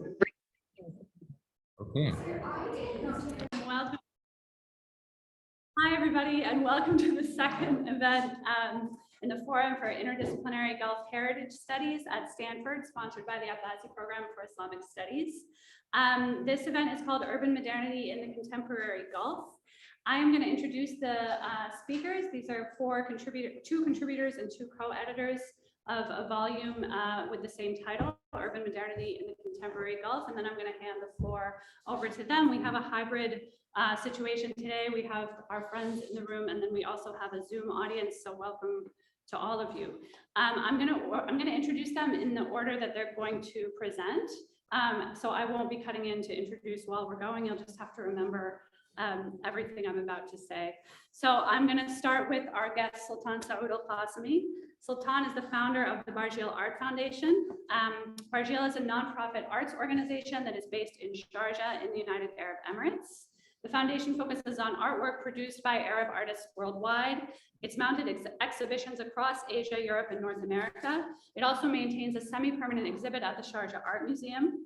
Okay. Welcome. Hi, everybody, and welcome to the second event in the Forum for Interdisciplinary Gulf Heritage Studies at Stanford, sponsored by the Al-Qassemi Program for Islamic Studies. This event is called Urban Modernity in the Contemporary Gulf. I am going to introduce the speakers. These are two contributors and two co-editors of a volume with the same title, Urban Modernity in the Contemporary Gulf, and then I'm going to hand the floor over to them. We have a hybrid situation today. We have our friends in the room, and then we also have a Zoom audience, so welcome to all of you. I'm going to introduce them in the order that they're going to present, so I won't be cutting in to introduce while we're going. You'll just have to remember everything I'm about to say. So I'm going to start with our guest, Sultan Sooud Al-Qassemi. Sultan is the founder of the Barjeel Art Foundation. Barjeel is a nonprofit arts organization that is based in Sharjah in the United Arab Emirates. The foundation focuses on artwork produced by Arab artists worldwide. It's mounted exhibitions across Asia, Europe, and North America. It also maintains a semi-permanent exhibit at the Sharjah Art Museum.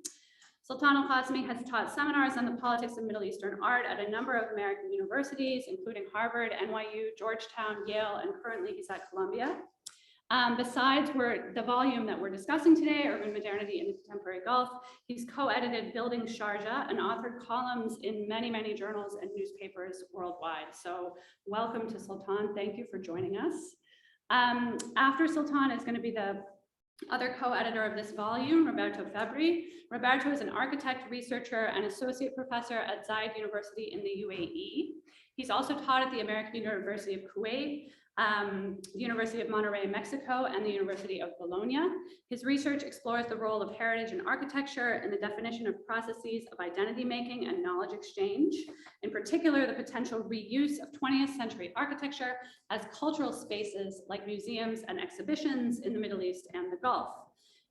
Sultan Al-Qassemi has taught seminars on the politics of Middle Eastern art at a number of American universities, including Harvard, NYU, Georgetown, Yale, and currently he's at Columbia. Besides the volume that we're discussing today, Urban Modernity in the Contemporary Gulf, he's co-edited Building Sharjah and authored columns in many, many journals and newspapers worldwide. So welcome to Sultan. Thank you for joining us. After Sultan is going to be the other co-editor of this volume, Roberto Fabbri. Roberto is an architect, researcher, and associate professor at Zayed University in the UAE. He's also taught at the American University of Kuwait, the University of Monterrey, Mexico, and the University of Bologna. His research explores the role of heritage in architecture and the definition of processes of identity making and knowledge exchange. In particular, the potential reuse of 20th century architecture as cultural spaces like museums and exhibitions in the Middle East and the Gulf.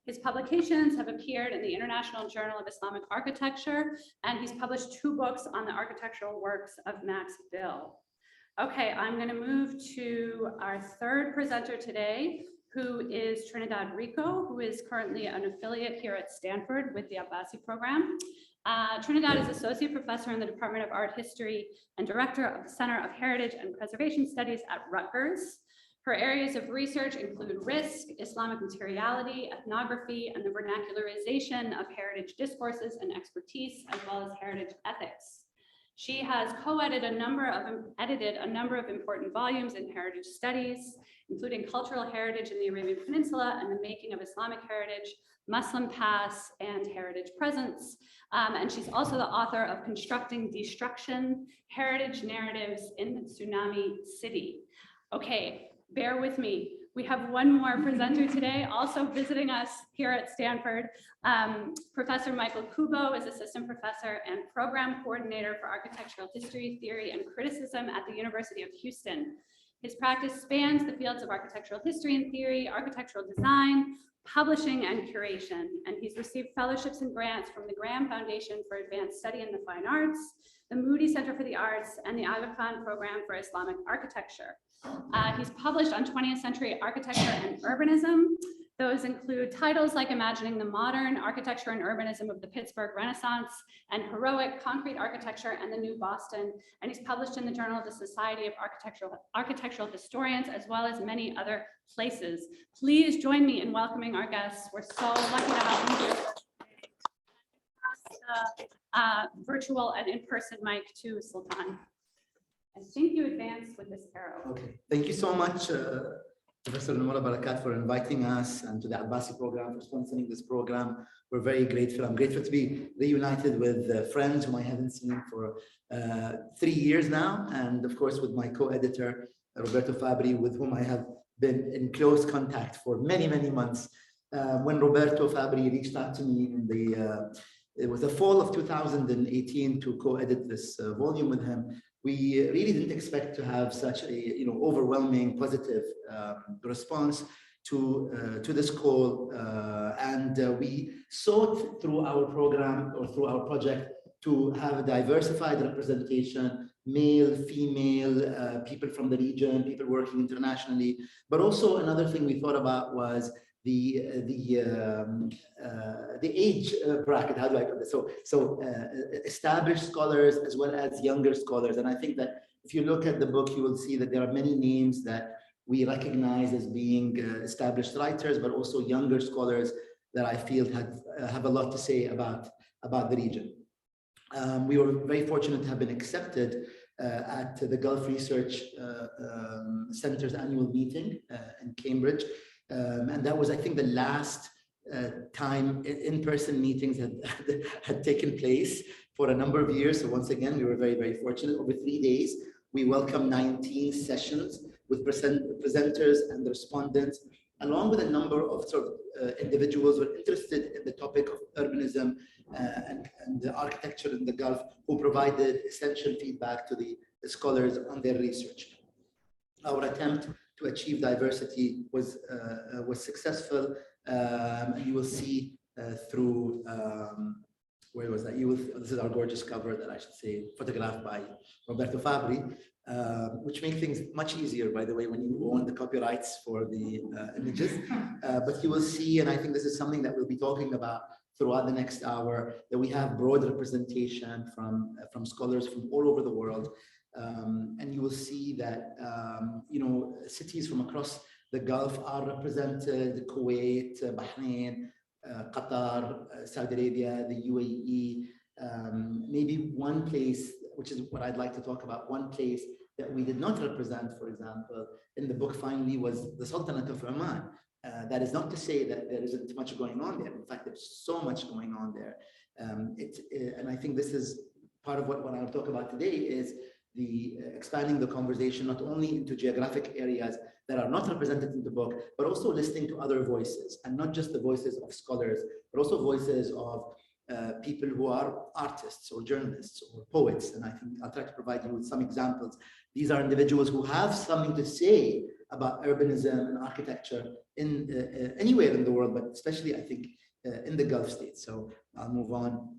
His publications have appeared in the International Journal of Islamic Architecture, and he's published 2 books on the architectural works of Max Bill. Okay, I'm going to move to our third presenter today, who is Trinidad Rico, who is currently an affiliate here at Stanford with the Al-Qassemi Program. Trinidad is associate professor in the Department of Art History and director of the Center of Heritage and Preservation Studies at Rutgers. Her areas of research include risk, Islamic materiality, ethnography, and the vernacularization of heritage discourses and expertise, as well as heritage ethics. She has edited a number of important volumes in heritage studies, including cultural heritage in the Arabian Peninsula and the making of Islamic heritage, Muslim past, and heritage presence. And she's also the author of Constructing Destruction, Heritage Narratives in the Tsunami City. Okay, bear with me. We have one more presenter today, also visiting us here at Stanford. Professor Michael Kubo is assistant professor and program coordinator for architectural history, theory, and criticism at the University of Houston. His practice spans the fields of architectural history and theory, architectural design, publishing, and curation. And he's received fellowships and grants from the Graham Foundation for Advanced Study in the Fine Arts, the Moody Center for the Arts, and the Aga Khan Program for Islamic Architecture. He's published on 20th century architecture and urbanism. Those include titles like Imagining the Modern, Architecture and Urbanism of the Pittsburgh Renaissance, and Heroic, Concrete Architecture and the New Boston. And he's published in the Journal of the Society of Architectural Historians, as well as many other places. Please join me in welcoming our guests. We're so lucky to have them here. Virtual and in-person mic to Sultan. I think you advanced with this arrow. Okay, thank you so much, Professor Noura Barakat, for inviting us, and to the Al-Qassemi Program for sponsoring this program. We're very grateful. I'm grateful to be reunited with friends whom I haven't seen for 3 years now, and of course with my co-editor, Roberto Fabbri, with whom I have been in close contact for many, many months. When Roberto Fabbri reached out to me in it was the fall of 2018 to co-edit this volume with him, we really didn't expect to have such a overwhelming positive response to this call, and we sought through our program or through our project to have a diversified representation, male, female, people from the region, people working internationally. But also another thing we thought about was age bracket. How do I put this? So established scholars as well as younger scholars. And I think that if you look at the book, you will see that there are many names that we recognize as being established writers, but also younger scholars that I feel have a lot to say about the region. We were very fortunate to have been accepted at the Gulf Research Center's annual meeting in Cambridge. And that was, I think, the last time in-person meetings had taken place for a number of years. So once again, we were very, very fortunate. Over 3 days, we welcomed 19 sessions with presenters and respondents, along with a number of individuals who are interested in the topic of urbanism and the architecture in the Gulf, who provided essential feedback to the scholars on their research. Our attempt to achieve diversity was successful. You will see through, where was that? This is our gorgeous cover that I should say, photographed by Roberto Fabbri, which makes things much easier, by the way, when you own the copyrights for the images. But you will see, and I think this is something that we'll be talking about throughout the next hour, that we have broad representation from scholars from all over the world. And you will see that, cities from across the Gulf are represented: Kuwait, Bahrain, Qatar, Saudi Arabia, the UAE. Maybe one place, which is what I'd like to talk about, one place that we did not represent, for example, in the book finally, was the Sultanate of Oman. That is not to say that there isn't much going on there. In fact, there's so much going on there. And I think this is part of what I'll talk about today, is the expanding the conversation not only into geographic areas that are not represented in the book, but also listening to other voices, and not just the voices of scholars, but also voices of people who are artists or journalists or poets. And I think I'll try to provide you with some examples. These are individuals who have something to say about urbanism and architecture in anywhere in the world, but especially I think in the Gulf states. So I'll move on.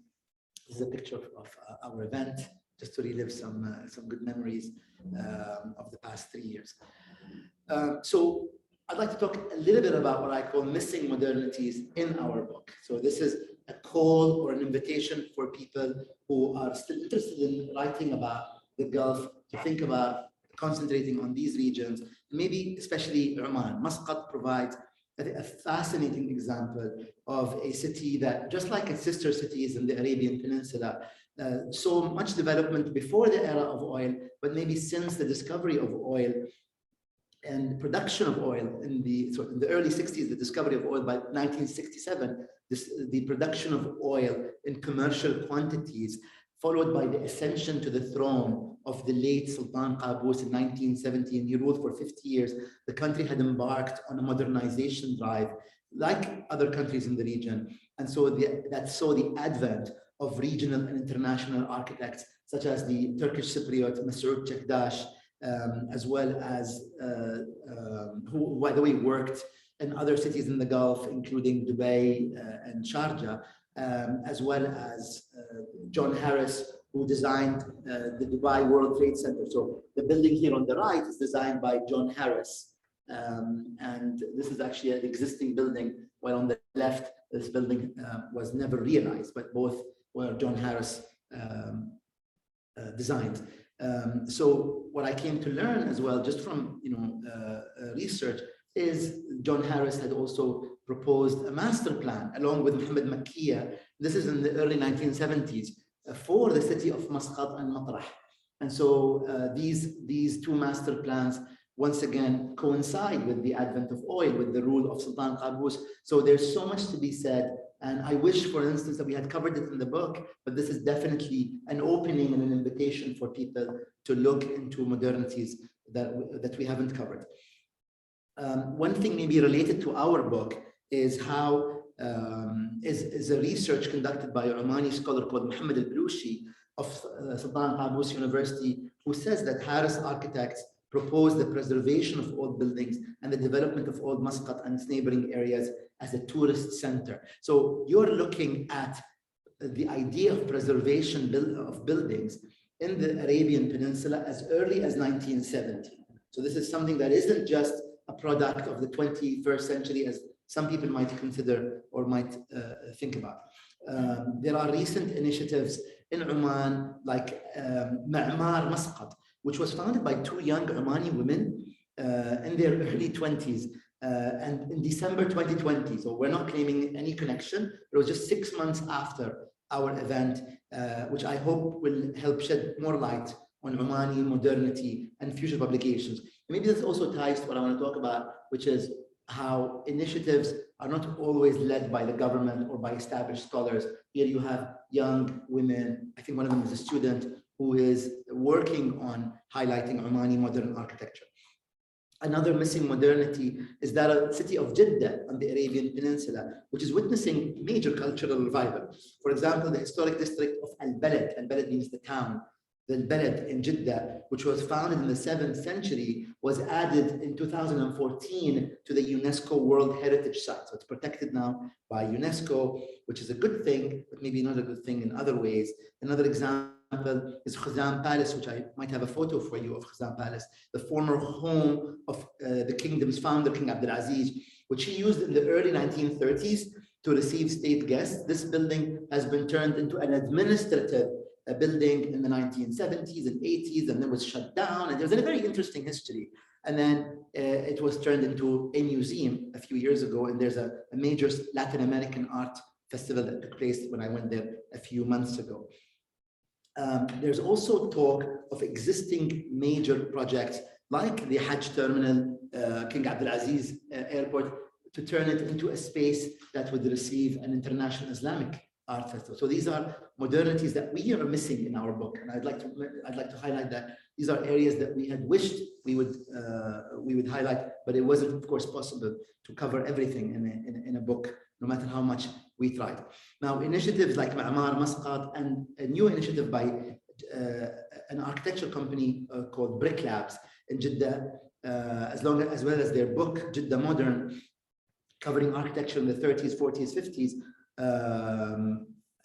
This is a picture of our event, just to relive some good memories of the past 3 years. So I'd like to talk a little bit about what I call missing modernities in our book. So this is a call or an invitation for people who are still interested in writing about the Gulf to think about concentrating on these regions, maybe especially Oman. Muscat provides a fascinating example of a city that, just like its sister cities in the Arabian Peninsula, so much development before the era of oil, but maybe since the discovery of oil and production of oil in the early 60s, the discovery of oil by 1967, the production of oil in commercial quantities, followed by the ascension to the throne of the late Sultan Qaboos in 1970, and he ruled for 50 years. The country had embarked on a modernization drive, like other countries in the region. And so that saw the advent of regional and international architects, such as the Turkish Cypriot Sooud Chekdash, as well as who, by the way, worked in other cities in the Gulf, including Dubai and Sharjah, as well as John Harris, who designed the Dubai World Trade Center. So the building here on the right is designed by John Harris. And this is actually an existing building, while on the left, this building was never realized, but both were John Harris designed. So what I came to learn as well, just from research, is John Harris had also proposed a master plan along with Mohammed Makkiya. This is in the early 1970s for the city of Muscat and Matrah. And so these two master plans once again coincide with the advent of oil, with the rule of Sultan Qaboos. So there's so much to be said. And I wish, for instance, that we had covered it in the book, but this is definitely an opening and an invitation for people to look into modernities that we haven't covered. One thing maybe related to our book is how is a research conducted by a Omani scholar called Mohammed al-Balushi of Sultan Qaboos University, who says that Harris architects proposed the preservation of old buildings and the development of old Muscat and its neighboring areas as a tourist center. So you're looking at the idea of preservation of buildings in the Arabian Peninsula as early as 1970. So this is something that isn't just a product of the 21st century, as some people might consider or might think about. There are recent initiatives in Oman like Ma'mar Masqat, which was founded by two young Omani women in their early 20s. And in December 2020, so we're not claiming any connection. It was just 6 months after our event, which I hope will help shed more light on Omani modernity and future publications. Maybe this also ties to what I want to talk about, which is how initiatives are not always led by the government or by established scholars. Here you have young women. I think one of them is a student who is working on highlighting Omani modern architecture. Another missing modernity is that city of Jeddah on the Arabian Peninsula, which is witnessing major cultural revival. For example, the historic district of Al-Balad. Al-Balad means the town. The Balad in Jeddah, which was founded in the 7th century, was added in 2014 to the UNESCO World Heritage Site. So it's protected now by UNESCO, which is a good thing, but maybe not a good thing in other ways. Another example is Khuzam Palace, which I might have a photo for you of Khuzam Palace, the former home of the kingdom's founder, King Abdulaziz, which he used in the early 1930s to receive state guests. This building has been turned into an administrative building in the 1970s and 80s, and then was shut down. And there's a very interesting history. And then it was turned into a museum a few years ago. And there's a major Latin American art festival that took place when I went there a few months ago. There's also talk of existing major projects like the Hajj terminal, King Abdulaziz Airport, to turn it into a space that would receive an international Islamic art festival. So these are modernities that we are missing in our book, and I'd like to highlight that these are areas that we had wished we would highlight, but it wasn't, of course, possible to cover everything in a book, no matter how much we tried. Now, initiatives like Ma'mar Masqat and a new initiative by an architecture company called Brick Labs in Jeddah, as well as their book Jeddah Modern, covering architecture in the 30s, 40s, 50s.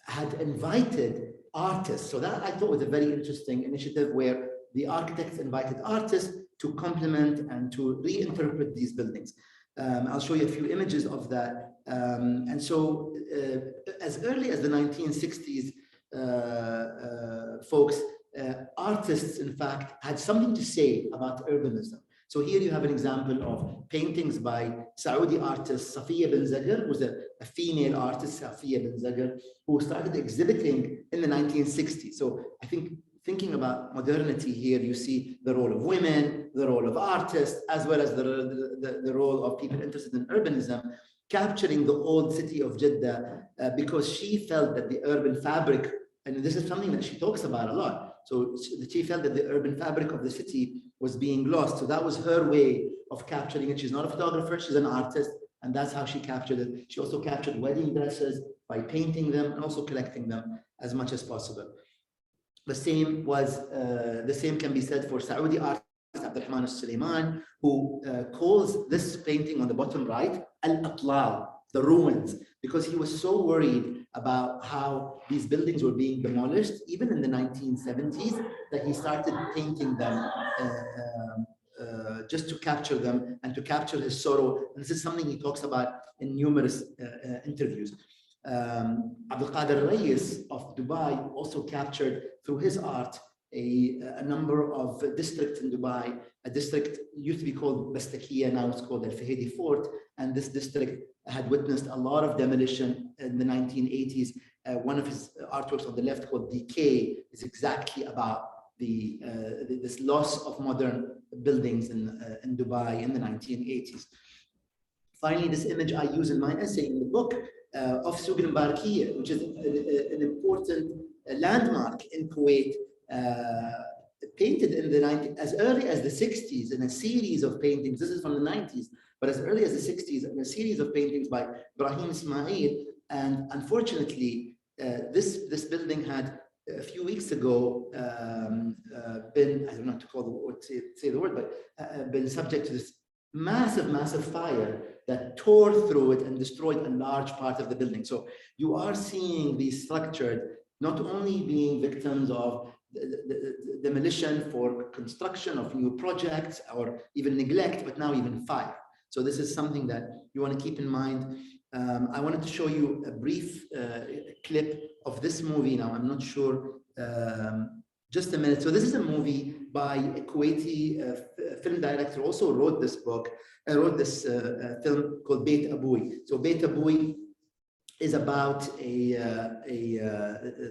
Had invited artists. So that I thought was a very interesting initiative where the architects invited artists to complement and to reinterpret these buildings. I'll show you a few images of that. And so as early as the 1960s, folks, artists, in fact, had something to say about urbanism. So here you have an example of paintings by Saudi artist Safiya bin Zaghar, who's a female artist, Safiya bin Zaghar, who started exhibiting in the 1960s. So I think thinking about modernity here, you see the role of women, the role of artists, as well as the role of people interested in urbanism, capturing the old city of Jeddah, because she felt that the urban fabric, and this is something that she talks about a lot, so she felt that the urban fabric of the city was being lost. So that was her way of capturing it. She's not a photographer, she's an artist, and that's how she captured it. She also captured wedding dresses by painting them and also collecting them as much as possible. The same can be said for Saudi artist Abdurrahman al-Sulaiman, who calls this painting on the bottom right Al-Atlal, the ruins, because he was so worried about how these buildings were being demolished, even in the 1970s, that he started painting them just to capture them and to capture his sorrow. And this is something he talks about in numerous interviews. Abdul Qadir Rayis of Dubai also captured through his art a number of districts in Dubai. A district used to be called Bastakia, now it's called Al-Fahidi Fort, and this district had witnessed a lot of demolition in the 1980s. One of his artworks on the left called Decay is exactly about this loss of modern buildings in Dubai in the 1980s. Finally, this image I use in my essay in the book of Sooud al-Barkiya, which is an important landmark in Kuwait, painted in the as early as the 60s in a series of paintings. This is from the 90s, but as early as the 60s in a series of paintings by Ibrahim Ismail. And unfortunately, this building had a few weeks ago been, I don't know how to call the word, say the word, but been subject to this massive fire that tore through it and destroyed a large part of the building. So you are seeing these structures not only being victims of the demolition for construction of new projects or even neglect, but now even fire. So this is something that you want to keep in mind. I wanted to show you a brief clip of this movie. Now, I'm not sure, just a minute. So this is a movie by a Kuwaiti film director, also wrote this book, wrote this film called Beit Aboui. So Beit Aboui is about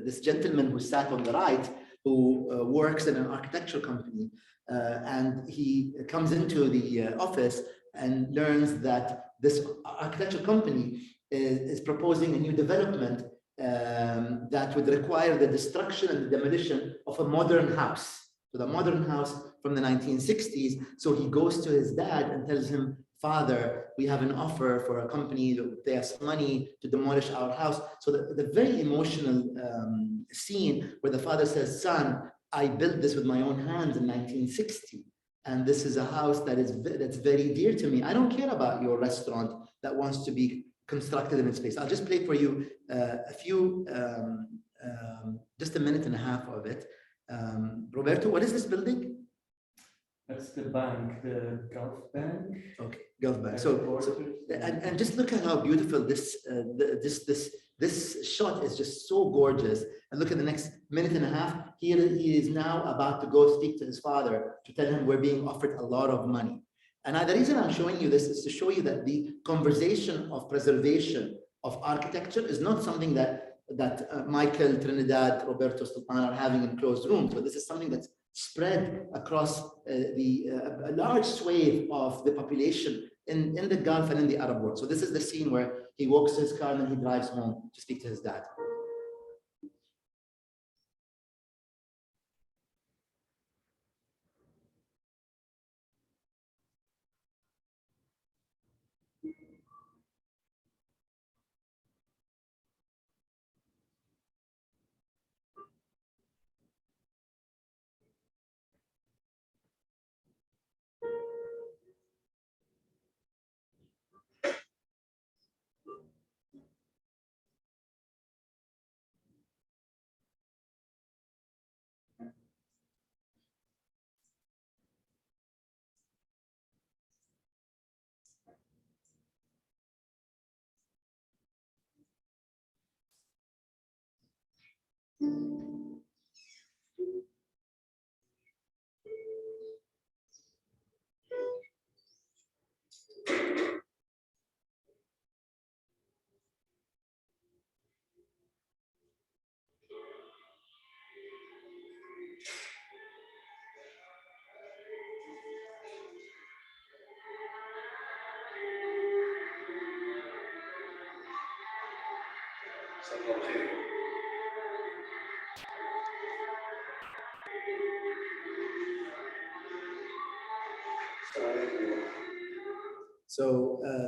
this gentleman who sat on the right, who works in an architecture company, and he comes into the office and learns that this architecture company is proposing a new development that would require the destruction and the demolition of a modern house. So the modern house from the 1960s. So he goes to his dad and tells him, "Father, we have an offer for a company that would pay us money to demolish our house." So the very emotional scene where the father says, "Son, I built this with my own hands in 1960. And this is a house that's very dear to me. I don't care about your restaurant that wants to be constructed in its place." I'll just play for you a few, just a minute and a half of it. Roberto, what is this building? That's the bank, the Gulf Bank. Okay, Gulf Bank. And just look at how beautiful this shot is, just so gorgeous. And look at the next minute and a half. Here he is now about to go speak to his father to tell him we're being offered a lot of money. And the reason I'm showing you this is to show you that the conversation of preservation of architecture is not something that Michael, Trinidad, Roberto, Sultan are having in closed rooms, but this is something that's spread across a large swathe of the population in the Gulf and in the Arab world. So this is the scene where he walks to his car and then he drives home to speak to his dad.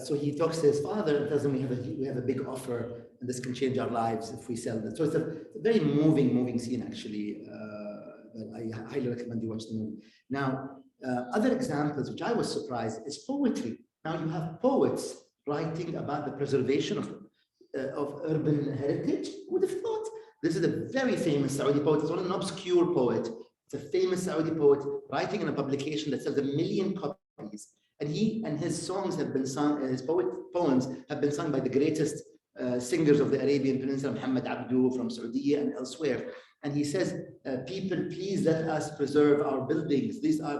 So he talks to his father and tells him we have a big offer and this can change our lives if we sell this. So it's a very moving scene actually. That I highly recommend you watch the movie. Now, other examples which I was surprised is poetry. Now you have poets writing about the preservation of urban heritage. Who would have thought? This is a very famous Saudi poet. It's not an obscure poet. It's a famous Saudi poet writing in a publication that sells 1 million copies. And he and his songs have been sung, his poems have been sung by the greatest singers of the Arabian Peninsula, Muhammad Abdu from Saudi and elsewhere. And he says, people, please let us preserve our buildings. These are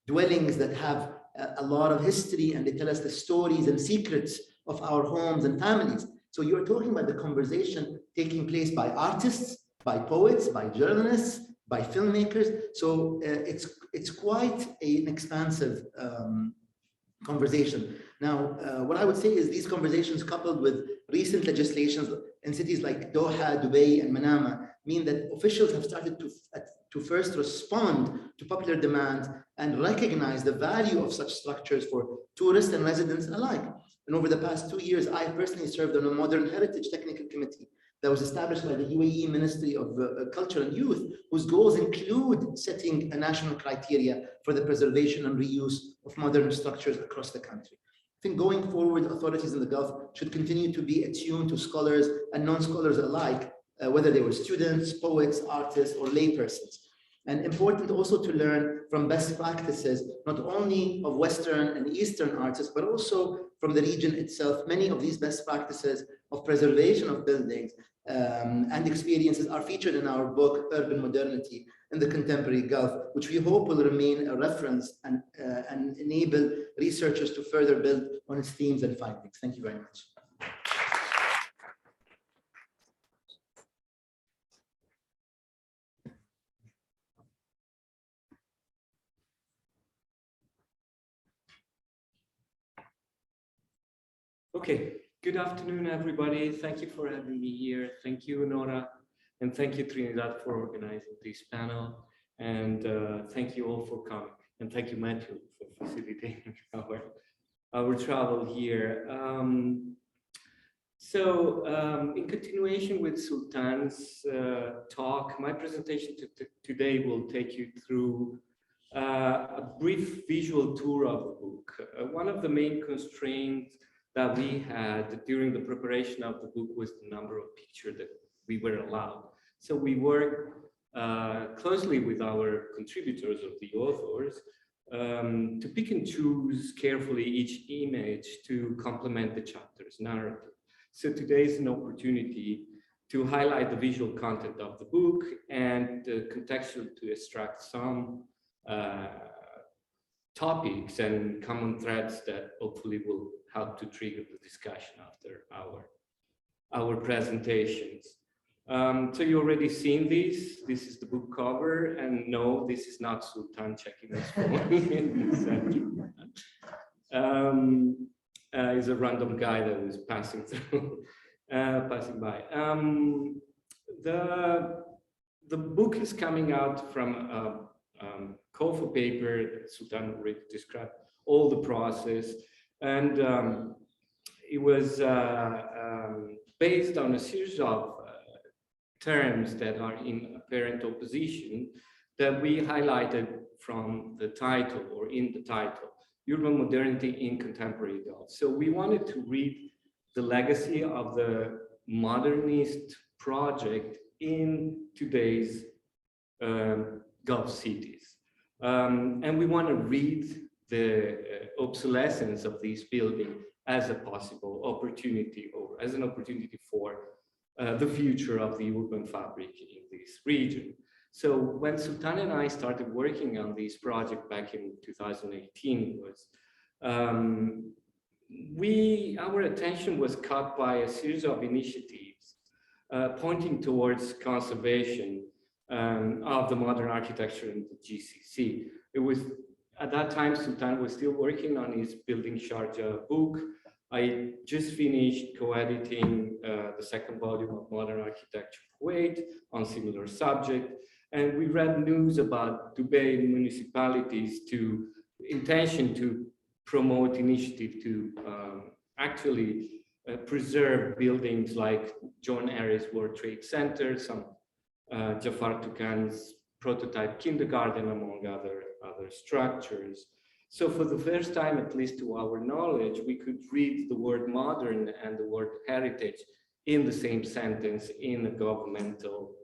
dwellings that have a lot of history, and they tell us the stories and secrets of our homes and families. So you're talking about the conversation taking place by artists, by poets, by journalists, by filmmakers. So it's quite an expansive conversation. Now, what I would say is these conversations, coupled with recent legislations in cities like Doha, Dubai, and Manama, mean that officials have started to first respond to popular demands and recognize the value of such structures for tourists and residents alike. And over the past 2 years, I personally served on a Modern Heritage Technical Committee that was established by the UAE Ministry of Culture and Youth, whose goals include setting a national criteria for the preservation and reuse of modern structures across the country. I think going forward, authorities in the Gulf should continue to be attuned to scholars and non-scholars alike, whether they were students, poets, artists, or laypersons. And important also to learn from best practices, not only of Western and Eastern artists, but also from the region itself. Many of these best practices of preservation of buildings and experiences are featured in our book, Urban Modernity in the Contemporary Gulf, which we hope will remain a reference and enable researchers to further build on its themes and findings. Thank you very much. Okay, good afternoon, everybody. Thank you for having me here. Thank you, Nora, and thank you, Trinidad, for organizing this panel. And thank you all for coming. And thank you, Matthew, for facilitating our travel here. In continuation with Sultan's talk, my presentation today will take you through a brief visual tour of the book. One of the main constraints that we had during the preparation of the book was the number of pictures that we were allowed. So we worked closely with our contributors or the authors to pick and choose carefully each image to complement the chapter's narrative. So today is an opportunity to highlight the visual content of the book and contextual to extract some topics and common threads that hopefully will help to trigger the discussion after our presentations. So you already seen this. This is the book cover, and no, this is not Sultan checking his phone. Is a random guy that was passing through, passing by. The book is coming out from call for paper. Sultan already described all the process, and it was based on a series of terms that are in apparent opposition that we highlighted from the title or in the title, Urban Modernity in Contemporary Gulf. So we wanted to read the legacy of the modernist project in today's Gulf cities. And we want to read the obsolescence of these buildings as a possible opportunity or as an opportunity for the future of the urban fabric in this region. So when Sultan and I started working on this project back in 2018, our attention was caught by a series of initiatives pointing towards conservation of the modern architecture in the GCC. It was at that time Sultan was still working on his Building Sharjah book. I just finished co-editing the second volume of Modern Architecture Kuwait on similar subject. And we read news about Dubai municipalities to intention to promote initiative to actually preserve buildings like John Harris World Trade Center, some Jafar Tukan's prototype kindergarten, among other structures. So for the first time, at least to our knowledge, we could read the word modern and the word heritage in the same sentence in a governmental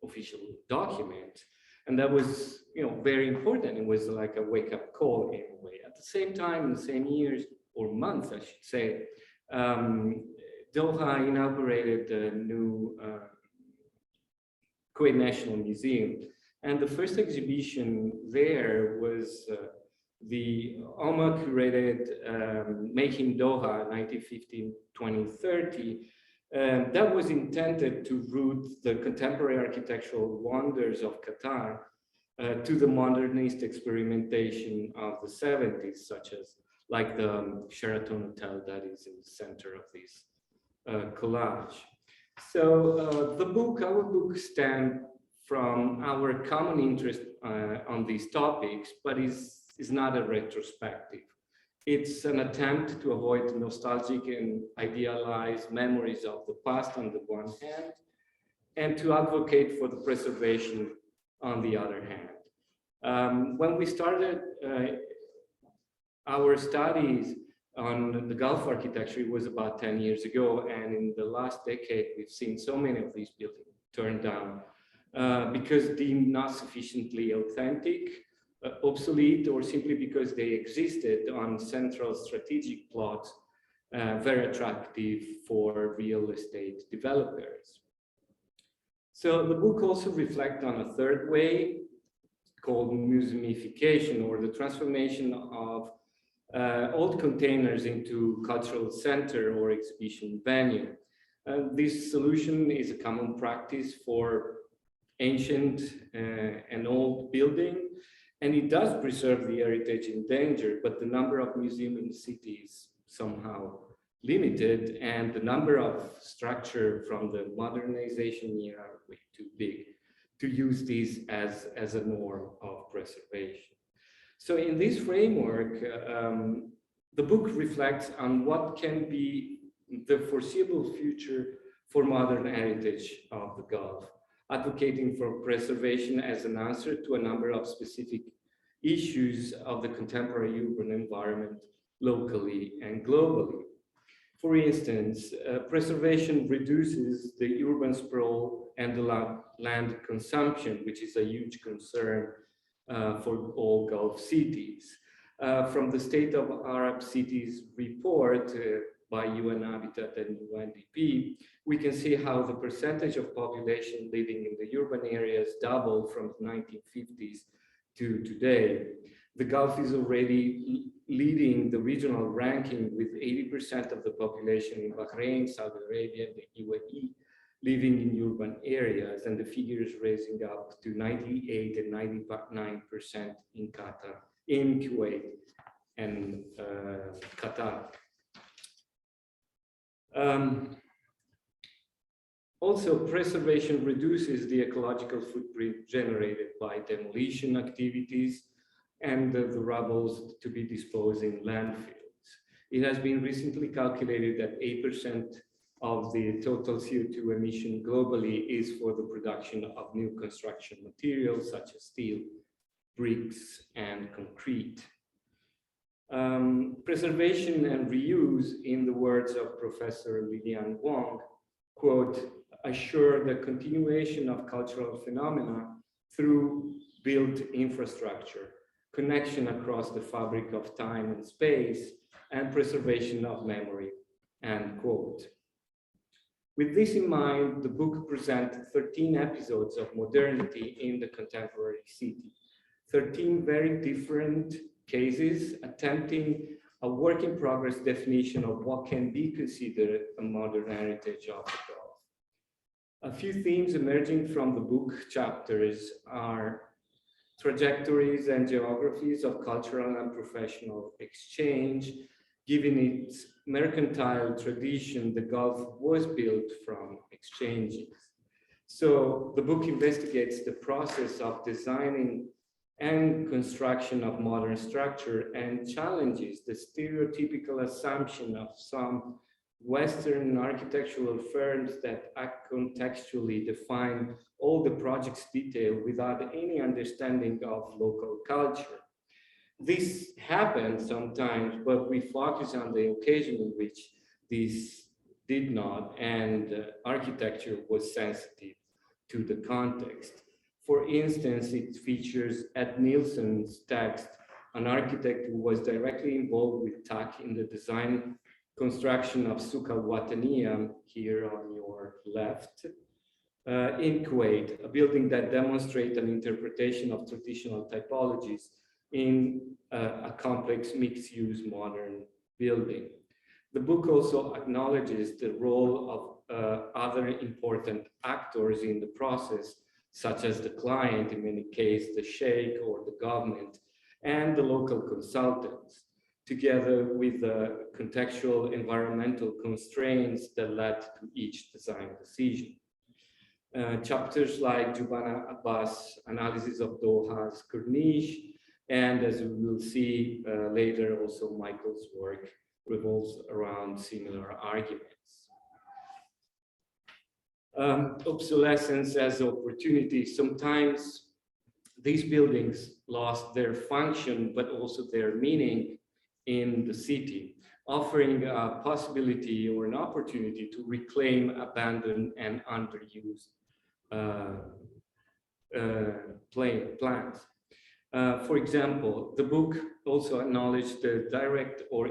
official document. And that was, very important. It was like a wake-up call in a way. At the same time, in the same years or months, I should say, Doha inaugurated the new Kuwait National Museum. And the first exhibition there was the Alma curated Making Doha 1915-2030. That was intended to root the contemporary architectural wonders of Qatar to the modernist experimentation of the 70s, such as like the Sheraton Hotel that is in the center of this collage. So our book stems from our common interest on these topics, but is not a retrospective. It's an attempt to avoid nostalgic and idealized memories of the past on the one hand, and to advocate for the preservation on the other hand. When we started our studies on the Gulf architecture, it was about 10 years ago, and in the last decade, we've seen so many of these buildings turned down because deemed not sufficiently authentic, obsolete, or simply because they existed on central strategic plots very attractive for real estate developers. So the book also reflects on a third way called museumification, or the transformation of old containers into cultural center or exhibition venue. This solution is a common practice for ancient and old building, and it does preserve the heritage in danger, but the number of museums in the city is somehow limited, and the number of structure from the modernization era are way too big to use this as a norm of preservation. So in this framework, the book reflects on what can be the foreseeable future for modern heritage of the Gulf, advocating for preservation as an answer to a number of specific issues of the contemporary urban environment locally and globally. For instance, preservation reduces the urban sprawl and the land consumption, which is a huge concern for all Gulf cities. From the State of Arab Cities report by UN Habitat and UNDP, we can see how the percentage of population living in the urban areas doubled from the 1950s to today. The Gulf is already leading the regional ranking with 80% of the population in Bahrain, Saudi Arabia, and the UAE living in urban areas, and the figures raising up to 98 and 99% in Qatar, in Kuwait and Qatar. Also, preservation reduces the ecological footprint generated by demolition activities and the rubble to be disposed in landfills. It has been recently calculated that 8% of the total CO2 emission globally is for the production of new construction materials such as steel, bricks, and concrete. Preservation and reuse, in the words of Professor Lilian Wong, quote, assure the continuation of cultural phenomena through built infrastructure, connection across the fabric of time and space, and preservation of memory, end quote. With this in mind, the book presents 13 episodes of modernity in the contemporary city. 13 very different cases attempting a work in progress definition of what can be considered a modern heritage of the Gulf. A few themes emerging from the book chapters are trajectories and geographies of cultural and professional exchange. Given its mercantile tradition, the Gulf was built from exchanges. So the book investigates the process of designing and construction of modern structure and challenges the stereotypical assumption of some Western architectural firms that contextually define all the project's detail without any understanding of local culture. This happens sometimes, but we focus on the occasion in which this did not, and architecture was sensitive to the context. For instance, it features Ed Nielsen's text, an architect who was directly involved with TAC in the design construction of Souk al-Wataniya, here on your left, in Kuwait, a building that demonstrates an interpretation of traditional typologies in a complex mixed-use modern building. The book also acknowledges the role of other important actors in the process, such as the client, in many cases, the sheikh or the government, and the local consultants, together with the contextual environmental constraints that led to each design decision. Chapters like Jubana Abbas' analysis of Doha's Corniche, and as we will see later, also Michael's work revolves around similar arguments. Obsolescence as opportunity. Sometimes these buildings lost their function, but also their meaning in the city, offering a possibility or an opportunity to reclaim abandoned and underused plans. For example, the book also acknowledged the direct or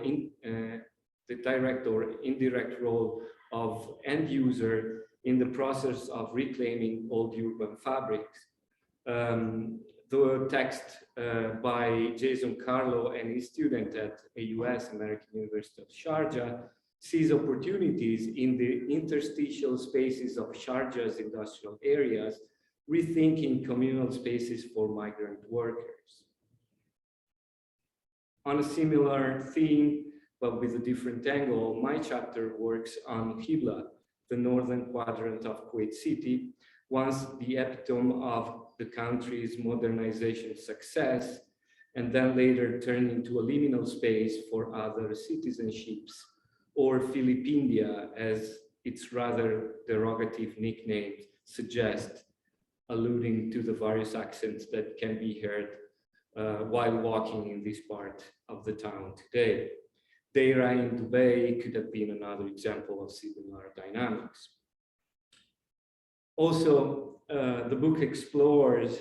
indirect role of end user in the process of reclaiming old urban fabrics. The text by Jason Carlo and his student at AUS, American University of Sharjah, sees opportunities in the interstitial spaces of Sharjah's industrial areas, rethinking communal spaces for migrant workers. On a similar theme, but with a different angle, my chapter works on Qibla, the northern quadrant of Kuwait City, once the epitome of the country's modernization success, and then later turned into a liminal space for other citizenships, or Filipindia, as its rather derogative nickname suggests, alluding to the various accents that can be heard while walking in this part of the town today. Deira in Dubai could have been another example of similar dynamics. Also, the book explores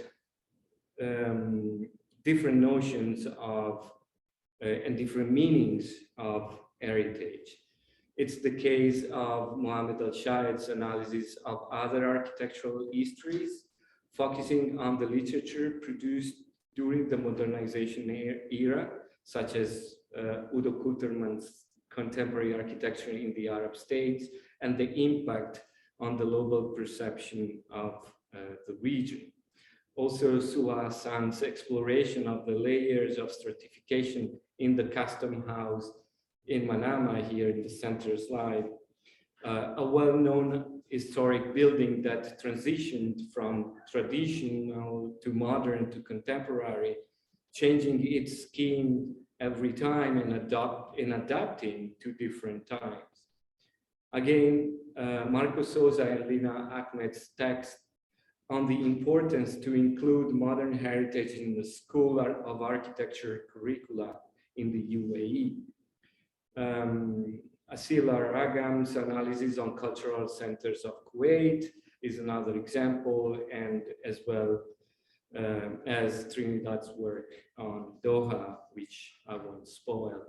different notions of and different meanings of heritage. It's the case of Mohammed Al-Shahid's analysis of other architectural histories, focusing on the literature produced during the modernization era, such as Udo Kutterman's contemporary architecture in the Arab states, and the impact on the global perception of the region. Also, Suha Hassan's exploration of the layers of stratification in the custom house in Manama, here in the center slide, a well-known historic building that transitioned from traditional to modern to contemporary, changing its scheme every time and adapting to different times. Again, Marco Souza and Lina Ahmed's text on the importance to include modern heritage in the School of Architecture curricula in the UAE. Asila Ragam's analysis on cultural centers of Kuwait is another example, and as well as Trinidad's work on Doha, which I won't spoil.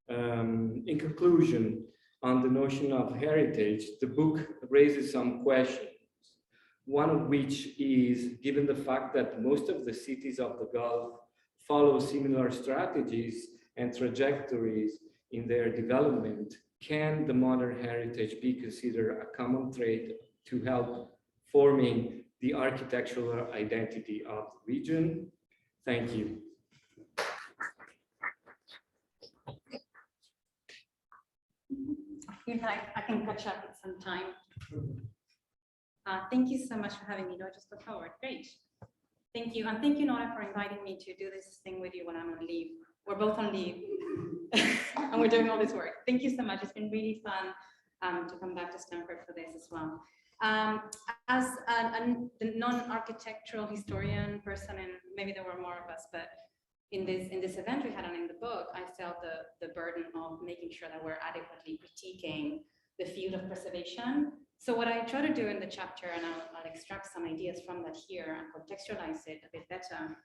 In conclusion, on the notion of heritage, the book raises some questions. One of which is, given the fact that most of the cities of the Gulf follow similar strategies and trajectories in their development, can the modern heritage be considered a common trait to help forming the architectural identity of the region? Thank you. I feel like I can catch up at some time. Thank you so much for having me. Do I just go forward? Great. Thank you. And thank you, Nora, for inviting me to do this thing with you when I'm on leave. We're both on leave and we're doing all this work. Thank you so much. It's been really fun to come back to Stanford for this as well. As a non-architectural historian person, and maybe there were more of us, but in this event we had and in the book, I felt the burden of making sure that we're adequately critiquing the field of preservation. So what I try to do in the chapter, and I'll extract some ideas from that here and contextualize it a bit better,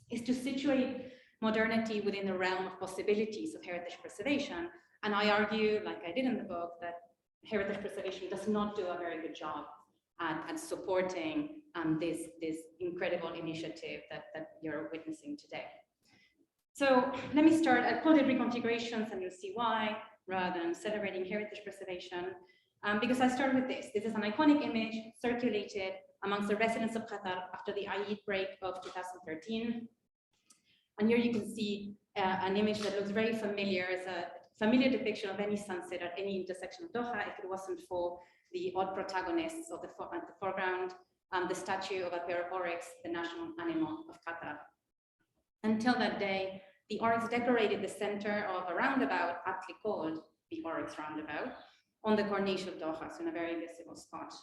is to situate modernity within the realm of possibilities of heritage preservation. And I argue, like I did in the book, that heritage preservation does not do a very good job at supporting this incredible initiative that you're witnessing today. So let me start. I called it reconfigurations, and you'll see why, rather than celebrating heritage preservation, because I start with this. This is an iconic image circulated amongst the residents of Qatar after the Eid break of 2013. And here you can see an image that looks very familiar. It's a familiar depiction of any sunset at any intersection of Doha, if it wasn't for the odd protagonists of at the foreground, the statue of a pair of oryx, the national animal of Qatar. Until that day, the oryx decorated the center of a roundabout, aptly called the Oryx Roundabout, on the Corniche of Doha, so in a very visible spot.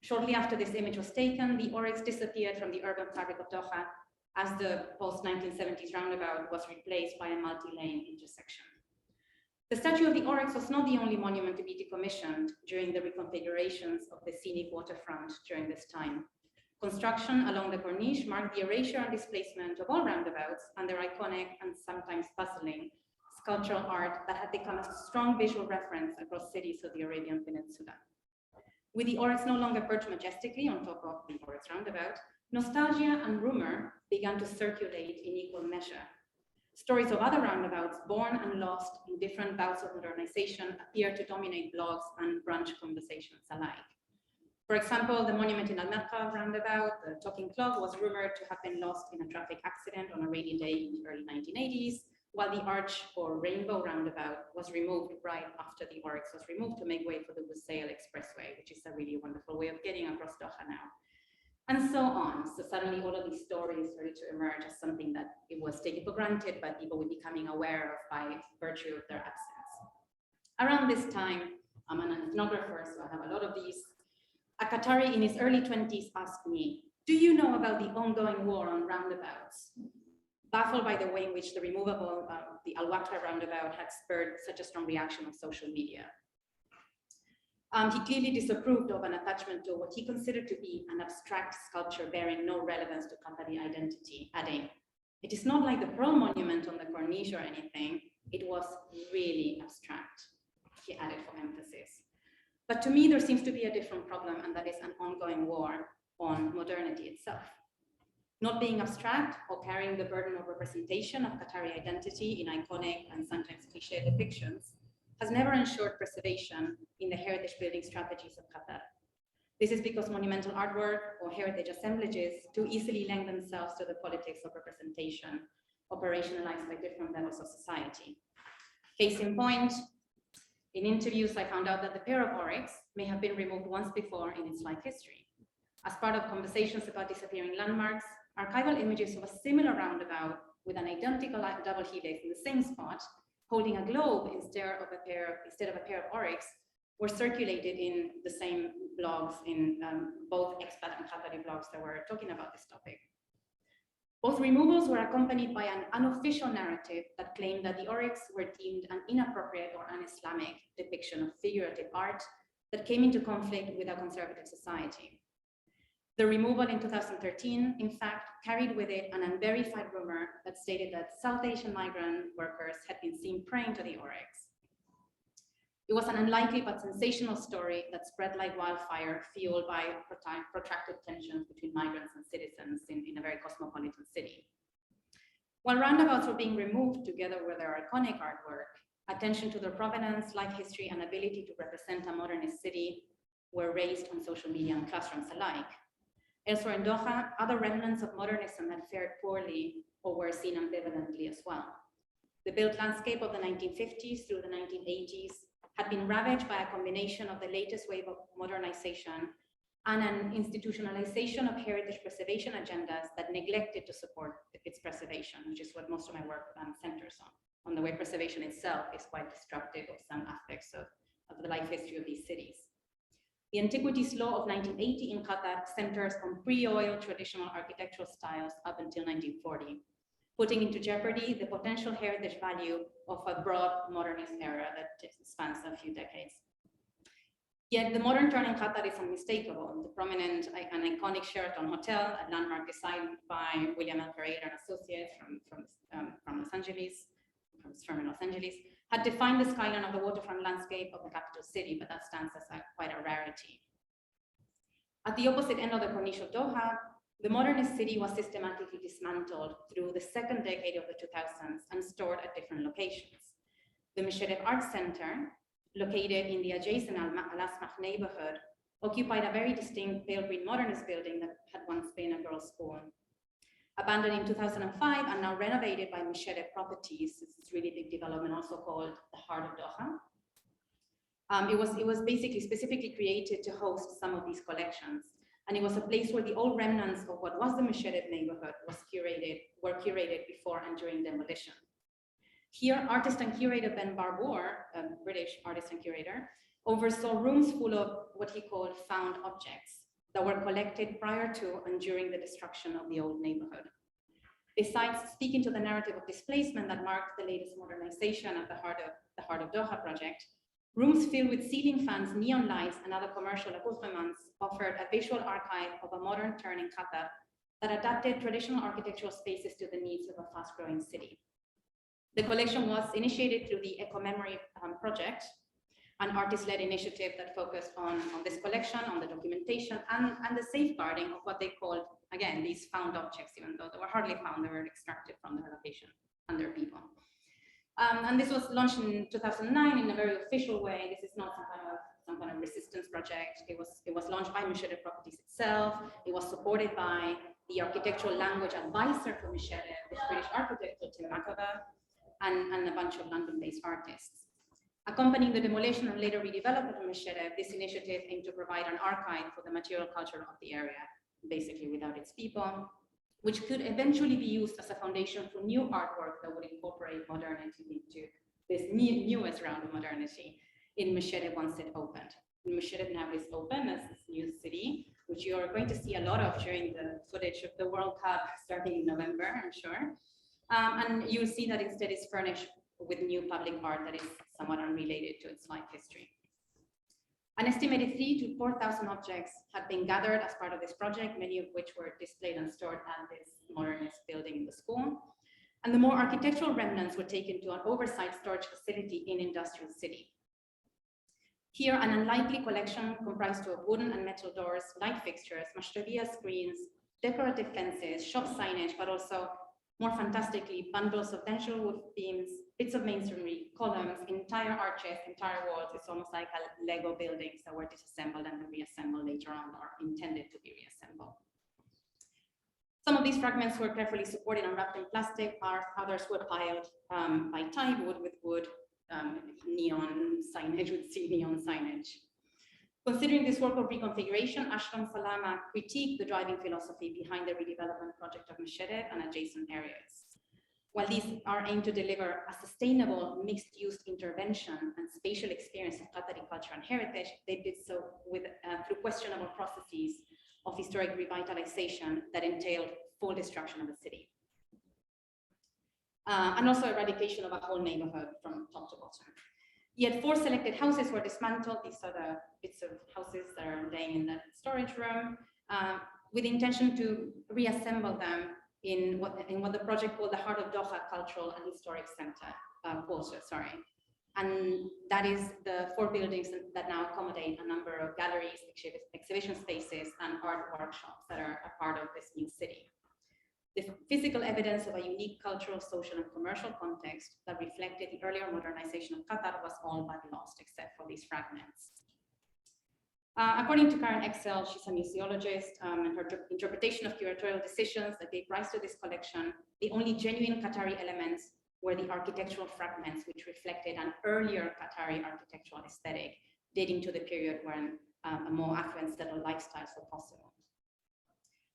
Shortly after this image was taken, the oryx disappeared from the urban fabric of Doha as the post-1970s roundabout was replaced by a multi-lane intersection. The statue of the oryx was not the only monument to be decommissioned during the reconfigurations of the scenic waterfront during this time. Construction along the Corniche marked the erasure and displacement of all roundabouts and their iconic and sometimes puzzling sculptural art that had become a strong visual reference across cities of the Arabian Peninsula. With the oryx no longer perched majestically on top of the oryx roundabout, nostalgia and rumor began to circulate in equal measure. Stories of other roundabouts, born and lost in different bouts of modernization, appear to dominate blogs and brunch conversations alike. For example, the monument in Al-Merqa roundabout, the talking clock, was rumored to have been lost in a traffic accident on a rainy day in the early 1980s, while the arch or rainbow roundabout was removed right after the oryx was removed to make way for the Lusail Expressway, which is a really wonderful way of getting across Doha now. And so on. So suddenly all of these stories started to emerge as something that it was taken for granted, but people were becoming aware of by virtue of their absence. Around this time, I'm an ethnographer, so I have a lot of these. A Qatari in his early 20s asked me, "Do you know about the ongoing war on roundabouts?" Baffled by the way in which the removable the Al-Waqra roundabout had spurred such a strong reaction on social media. He clearly disapproved of an attachment to what he considered to be an abstract sculpture bearing no relevance to Qatari identity, adding, "It is not like the Pearl Monument on the Corniche or anything. It was really abstract," he added for emphasis. But to me, there seems to be a different problem, and that is an ongoing war on modernity itself. Not being abstract or carrying the burden of representation of Qatari identity in iconic and sometimes cliché depictions has never ensured preservation in the heritage building strategies of Qatar. This is because monumental artwork or heritage assemblages too easily lend themselves to the politics of representation, operationalized by different levels of society. Case in point, in interviews, I found out that the pair of oryx may have been removed once before in its life history. As part of conversations about disappearing landmarks, archival images of a similar roundabout with an identical double helix in the same spot, holding a globe instead of a pair of oryx, were circulated in the same blogs, in both expat and Qatari blogs that were talking about this topic. Both removals were accompanied by an unofficial narrative that claimed that the oryx were deemed an inappropriate or un-Islamic depiction of figurative art that came into conflict with a conservative society. The removal in 2013, in fact, carried with it an unverified rumor that stated that South Asian migrant workers had been seen praying to the oryx. It was an unlikely but sensational story that spread like wildfire, fueled by protracted tensions between migrants and citizens in a very cosmopolitan city. While roundabouts were being removed together with their iconic artwork, attention to their provenance, life history, and ability to represent a modernist city were raised on social media and classrooms alike. Elsewhere in Doha, other remnants of modernism had fared poorly or were seen ambivalently as well. The built landscape of the 1950s through the 1980s had been ravaged by a combination of the latest wave of modernization and an institutionalization of heritage preservation agendas that neglected to support its preservation, which is what most of my work centers on the way preservation itself is quite destructive of some aspects of the life history of these cities. The Antiquities Law of 1980 in Qatar centers on pre-oil traditional architectural styles up until 1940, putting into jeopardy the potential heritage value of a broad modernist era that spans a few decades. Yet the modern turn in Qatar is unmistakable. The prominent and iconic Sheraton Hotel, a landmark designed by William L. Pereira and Associates from Los Angeles, had defined the skyline of the waterfront landscape of the capital city, but that stands as quite a rarity. At the opposite end of the Corniche of Doha, the modernist city was systematically dismantled through the second decade of the 2000s and stored at different locations. The Mesherev Art Center, located in the adjacent Al-Asmah neighborhood, occupied a very distinct pale green modernist building that had once been a girls' school. Abandoned in 2005 and now renovated by Mesherev Properties, this really big development also called the Heart of Doha. It was basically specifically created to host some of these collections. And it was a place where the old remnants of what was the Mesherev neighborhood were curated before and during demolition. Here, artist and curator Ben Barbour, a British artist and curator, oversaw rooms full of what he called found objects that were collected prior to and during the destruction of the old neighborhood. Besides speaking to the narrative of displacement that marked the latest modernization at the Heart of Doha project, Rooms filled with ceiling fans, neon lights, and other commercial accoutrements offered a visual archive of a modern turn in Qatar that adapted traditional architectural spaces to the needs of a fast-growing city. The collection was initiated through the Eco Memory project, an artist-led initiative that focused on this collection, on the documentation, and the safeguarding of what they called, again, these found objects, even though they were hardly found, they were extracted from their location and their people. And this was launched in 2009 in a very official way. This is not some kind of resistance project. It was launched by Meshedef Properties itself. It was supported by the architectural language advisor for Meshedef, the British architect Tim McAva, and a bunch of London-based artists. Accompanying the demolition and later redevelopment of Meshedef, this initiative aimed to provide an archive for the material culture of the area, basically without its people, which could eventually be used as a foundation for new artwork that would incorporate modernity into this newest round of modernity in Meshedef once it opened. Meshedef now is open as this new city, which you are going to see a lot of during the footage of the World Cup starting in November, I'm sure. And you'll see that instead it's furnished with new public art that is somewhat unrelated to its life history. An estimated 3,000 to 4,000 objects have been gathered as part of this project, many of which were displayed and stored at this modernist building in the school. And the more architectural remnants were taken to an oversized storage facility in Industrial City. Here, an unlikely collection comprised of wooden and metal doors, light fixtures, mashrabiyah screens, decorative fences, shop signage, but also more fantastically, bundles of natural wood beams, bits of masonry, columns, entire arches, entire walls. It's almost like a Lego buildings that were disassembled and then reassembled later on, or intended to be reassembled. Some of these fragments were carefully supported and wrapped in plastic, others were piled by tie wood with wood, neon signage, with neon signage. Considering this work of reconfiguration, Ashram Salama critiqued the driving philosophy behind the redevelopment project of Meshedef and adjacent areas. While these are aimed to deliver a sustainable mixed-use intervention and spatial experience of Qatari culture and heritage, they did so with, through questionable processes of historic revitalization that entailed full destruction of the city. And also eradication of a whole neighborhood from top to bottom. Yet 4 selected houses were dismantled. These are the bits of houses that are laying in that storage room, with the intention to reassemble them in what the project called the Heart of Doha Cultural and Historic Center, And that is the 4 buildings that now accommodate a number of galleries, exhibition spaces, and art workshops that are a part of this new city. The physical evidence of a unique cultural, social, and commercial context that reflected the earlier modernization of Qatar was all but lost, except for these fragments. According to Karen Excel, she's a museologist, and her interpretation of curatorial decisions that gave rise to this collection, the only genuine Qatari elements were the architectural fragments, which reflected an earlier Qatari architectural aesthetic, dating to the period when a more affluent settled lifestyles were possible.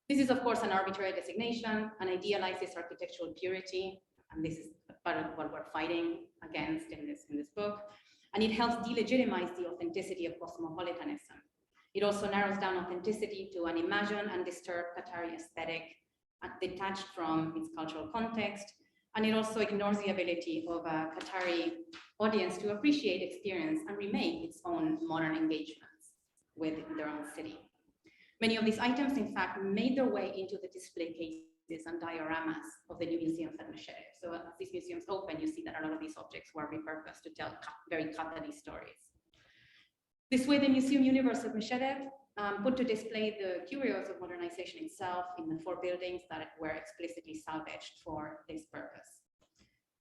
This is, of course, an arbitrary designation and idealizes architectural purity, and this is part of what we're fighting against in this book. And it helps delegitimize the authenticity of cosmopolitanism. It also narrows down authenticity to an imagined and disturbed Qatari aesthetic, detached from its cultural context, and it also ignores the ability of a Qatari audience to appreciate, experience, and remake its own modern engagements with their own city. Many of these items, in fact, made their way into the display cases and dioramas of the new museums at Meshedef. So as these museums open, you see that a lot of these objects were repurposed to tell very Qatari stories. This way, the museum universe of Meshedef put to display the curios of modernization itself in the 4 buildings that were explicitly salvaged for this purpose.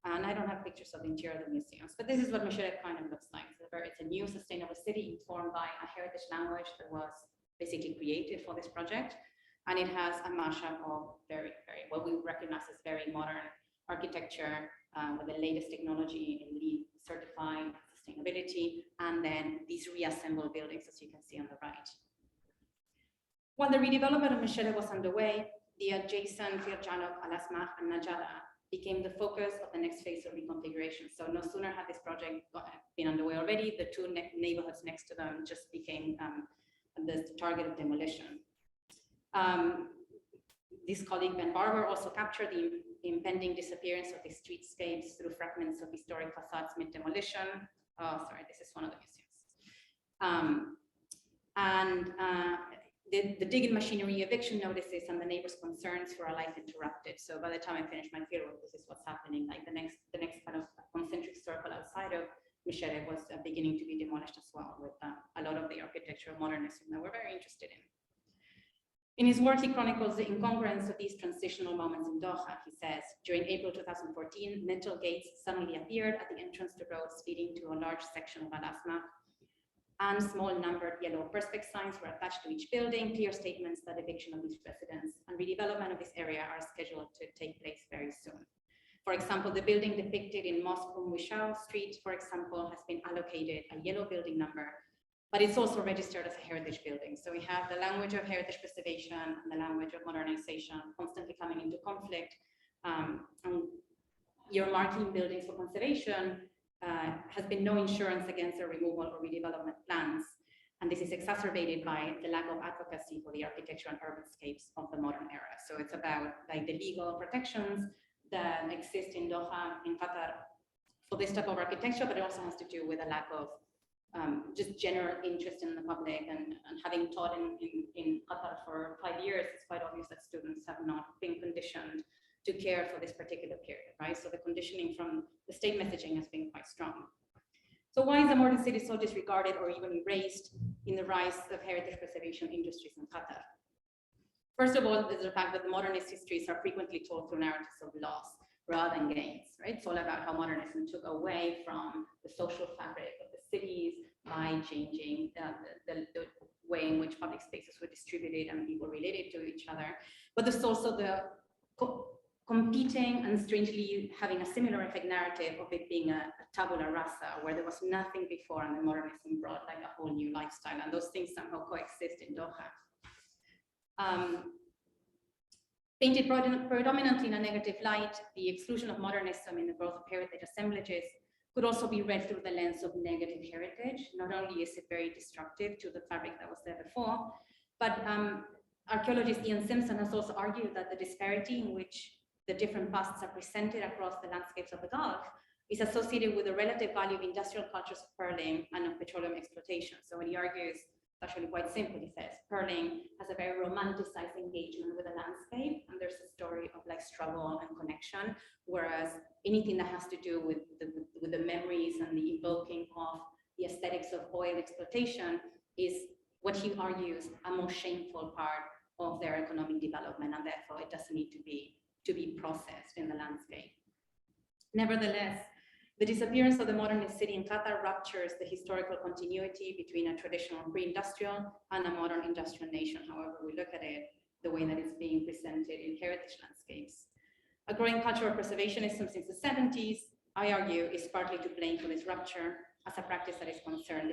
And I don't have pictures of the interior of the museums, but this is what Meshedef kind of looks like. It's a new sustainable city informed by a heritage language that was basically created for this project. And it has a mashup of very, what we recognize as very modern architecture with the latest technology in LEED certified sustainability, and then these reassembled buildings, as you can see on the right. While the redevelopment of Meshedef was underway, the adjacent Firjanok, Al-Asmah, and Najada became the focus of the next phase of reconfiguration. So no sooner had this project been underway already, the 2 neighborhoods next to them just became the target of demolition. This colleague, Ben Barber, also captured the impending disappearance of the streetscapes through fragments of historic facades mid-demolition. Oh, sorry, this is one of the museums. The digging machinery, eviction notices, and the neighbors' concerns were alike interrupted. So by the time I finished my fieldwork, this is what's happening. Like the next kind of concentric circle outside of Margiela was beginning to be demolished as well, with a lot of the architectural modernism that we're very interested in. In his work, he chronicles the incongruence of these transitional moments in Doha. He says, during April 2014, metal gates suddenly appeared at the entrance to roads leading to a large section of Al-Asma, and small numbered yellow perspex signs were attached to each building, clear statements that eviction of these residents and redevelopment of this area are scheduled to take place very soon. For example, the building depicted in Mosque Wishao Street, for example, has been allocated a yellow building number, but it's also registered as a heritage building. So we have the language of heritage preservation and the language of modernization constantly coming into conflict. And your marking buildings for conservation has been no insurance against the removal or redevelopment plans. And this is exacerbated by the lack of advocacy for the architecture and urbanscapes of the modern era. So it's about like the legal protections that exist in Doha, in Qatar, for this type of architecture, but it also has to do with a lack of just general interest in the public. And having taught in Qatar for 5 years, it's quite obvious that students have not been conditioned to care for this particular period, right? So the conditioning from the state messaging has been quite strong. So why is the modern city so disregarded or even erased in the rise of heritage preservation industries in Qatar? First of all, there's the fact that the modernist histories are frequently told through narratives of loss rather than gains, right? It's all about how modernism took away from the social fabric of the cities by changing the way in which public spaces were distributed and people related to each other. But there's also the competing and strangely having a similar effect narrative of it being a tabula rasa, where there was nothing before and then modernism brought like a whole new lifestyle, and those things somehow coexist in Doha. Painted predominantly in a negative light, the exclusion of modernism in the growth of heritage assemblages could also be read through the lens of negative heritage. Not only is it very destructive to the fabric that was there before, but archaeologist Ian Simpson has also argued that the disparity in which the different pasts are presented across the landscapes of the Gulf is associated with the relative value of industrial cultures of pearling and of petroleum exploitation. So when he argues, it's actually quite simple. He says pearling has a very romanticized engagement with the landscape, and there's a story of like struggle and connection, whereas anything that has to do with the memories and the evoking of the aesthetics of oil exploitation is what he argues a more shameful part of their economic development, and therefore it doesn't need to be processed in the landscape. Nevertheless, the disappearance of the modernist city in Qatar ruptures the historical continuity between a traditional pre-industrial and a modern industrial nation, however we look at it, the way that it's being presented in heritage landscapes. A growing culture of preservationism since the 70s, I argue, is partly to blame for this rupture as a practice that is concerned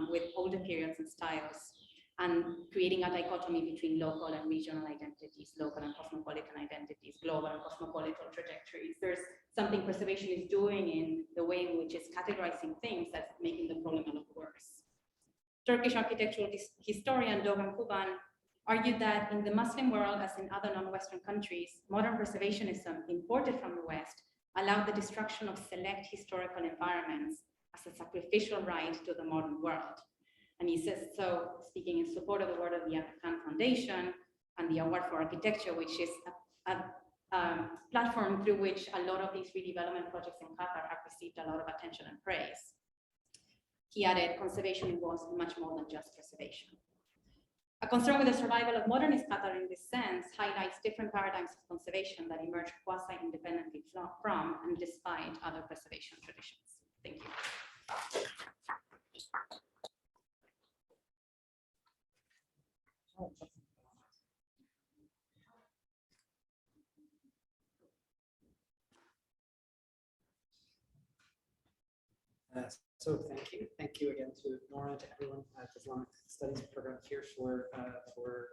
with older periods and styles, and creating a dichotomy between local and regional identities, local and cosmopolitan identities, global and cosmopolitan trajectories. There's something preservation is doing in the way in which it's categorizing things that's making the problem a lot worse. Turkish architectural historian Doğan Kuban argued that in the Muslim world, as in other non-Western countries, modern preservationism imported from the West allowed the destruction of select historical environments as a sacrificial right to the modern world. And he says, so speaking in support of the work of the Aga Khan Foundation and the Award for Architecture, which is a platform through which a lot of these redevelopment projects in Qatar have received a lot of attention and praise. He added, conservation involves much more than just preservation. A concern with the survival of modernist Qatar in this sense highlights different paradigms of conservation that emerge quasi-independently from and despite other preservation traditions. Thank you. So thank you again to Nora, to everyone at the Islamic Studies program here for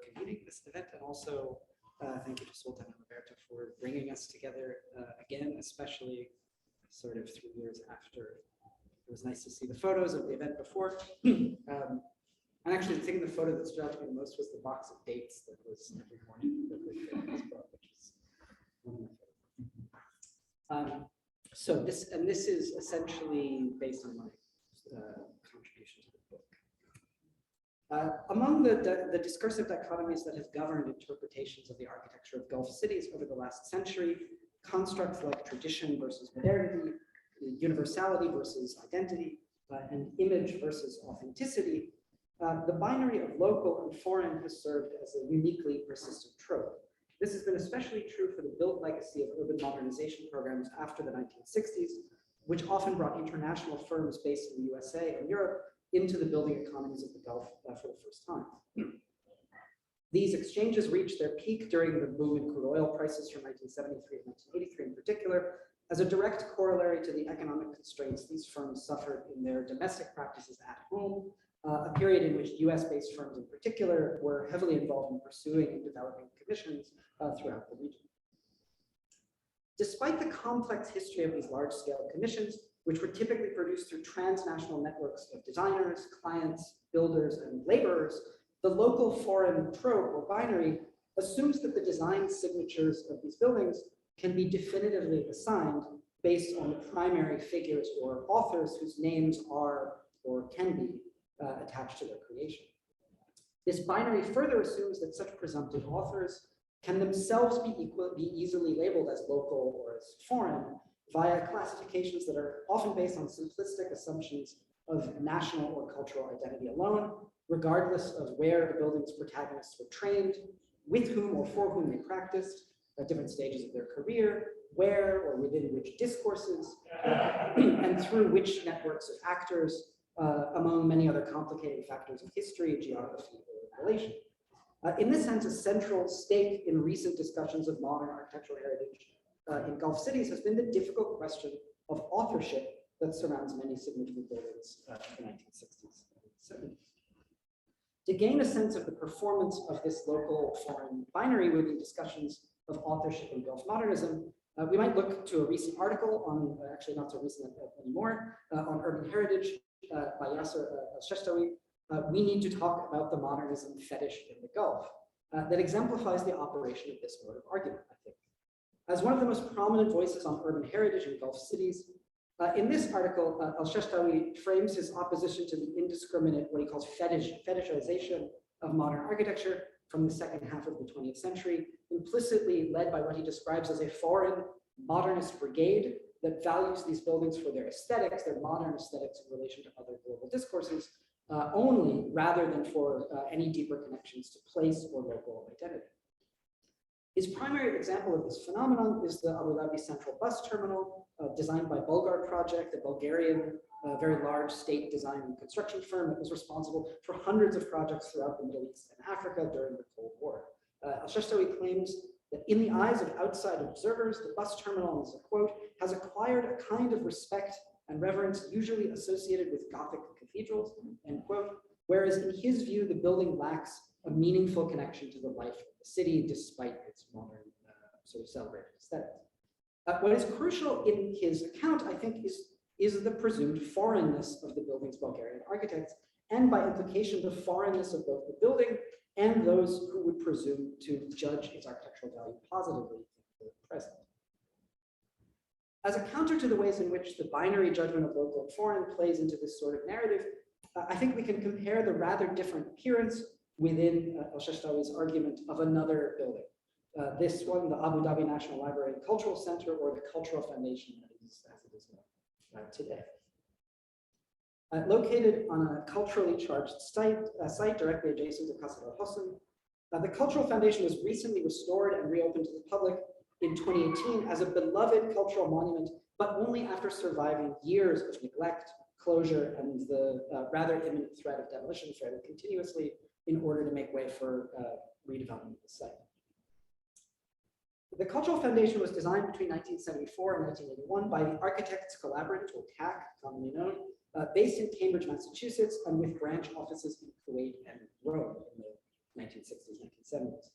convening this event, and also thank you to Sultan and Roberto for bringing us together again, especially sort of 3 years after. It was nice to see the photos of the event before. And actually, the thing in the photo that stood out to me the most was the box of dates that was every morning that was brought, which is one of my favorites. So this is essentially based on my contribution to the book. Among the discursive dichotomies that have governed interpretations of the architecture of Gulf cities over the last century, constructs like tradition versus modernity, universality versus identity, and image versus authenticity, the binary of local and foreign has served as a uniquely persistent trope. This has been especially true for the built legacy of urban modernization programs after the 1960s, which often brought international firms based in the USA and Europe into the building economies of the Gulf for the first time. These exchanges reached their peak during the boom in crude oil prices from 1973 and 1983 in particular, as a direct corollary to the economic constraints these firms suffered in their domestic practices at home, a period in which US-based firms in particular were heavily involved in pursuing and developing commissions throughout the region. Despite the complex history of these large-scale commissions, which were typically produced through transnational networks of designers, clients, builders, and laborers, the local foreign trope or binary assumes that the design signatures of these buildings can be definitively assigned based on the primary figures or authors whose names are or can be attached to their creation. This binary further assumes that such presumptive authors can themselves be easily labeled as local or as foreign via classifications that are often based on simplistic assumptions of national or cultural identity alone, regardless of where the building's protagonists were trained, with whom or for whom they practiced at different stages of their career, where or within which discourses, and through which networks of actors, among many other complicating factors of history, geography, or relation. In this sense, a central stake in recent discussions of modern architectural heritage in Gulf cities has been the difficult question of authorship that surrounds many significant buildings in the 1960s and 70s. To gain a sense of the performance of this local foreign binary within discussions of authorship in Gulf modernism, we might look to a recent article on, actually not so recent anymore, on urban heritage by Yasser Al-Sheshtawi. We need to talk about the modernism fetish in the Gulf that exemplifies the operation of this mode of argument, I think. As one of the most prominent voices on urban heritage in Gulf cities, in this article, Al-Sheshtawi frames his opposition to the indiscriminate, what he calls fetishization of modern architecture from the second half of the 20th century, implicitly led by what he describes as a foreign modernist brigade that values these buildings for their aesthetics, their modern aesthetics in relation to other global discourses, only rather than for any deeper connections to place or local identity. His primary example of this phenomenon is the Abu Dhabi Central Bus Terminal, designed by Bulgar Project, a Bulgarian, very large state design and construction firm that was responsible for hundreds of projects throughout the Middle East and Africa during the Cold War. Al-Sheshtawi claims that in the eyes of outside observers, the bus terminal, as a quote, has acquired a kind of respect and reverence usually associated with Gothic cathedrals, end quote, whereas in his view, the building lacks a meaningful connection to the life of the city, despite its modern sort of celebrated aesthetic. What is crucial in his account, I think, is the presumed foreignness of the building's Bulgarian architects, and by implication, the foreignness of both the building and those who would presume to judge its architectural value positively in the present. As a counter to the ways in which the binary judgment of local and foreign plays into this sort of narrative, I think we can compare the rather different appearance within Al-Sheshtawi's argument of another building. This one, the Abu Dhabi National Library and Cultural Center, or the Cultural Foundation as it is known today. Located on a culturally charged site directly adjacent to Qasr al-Husn, the Cultural Foundation was recently restored and reopened to the public in 2018 as a beloved cultural monument, but only after surviving years of neglect, closure, and the rather imminent threat of demolition fairly continuously in order to make way for redevelopment of the site. The Cultural Foundation was designed between 1974 and 1981 by the Architects Collaborative, or TAC, commonly known, based in Cambridge, Massachusetts, and with branch offices in Kuwait and Rome in the 1960s, 1970s.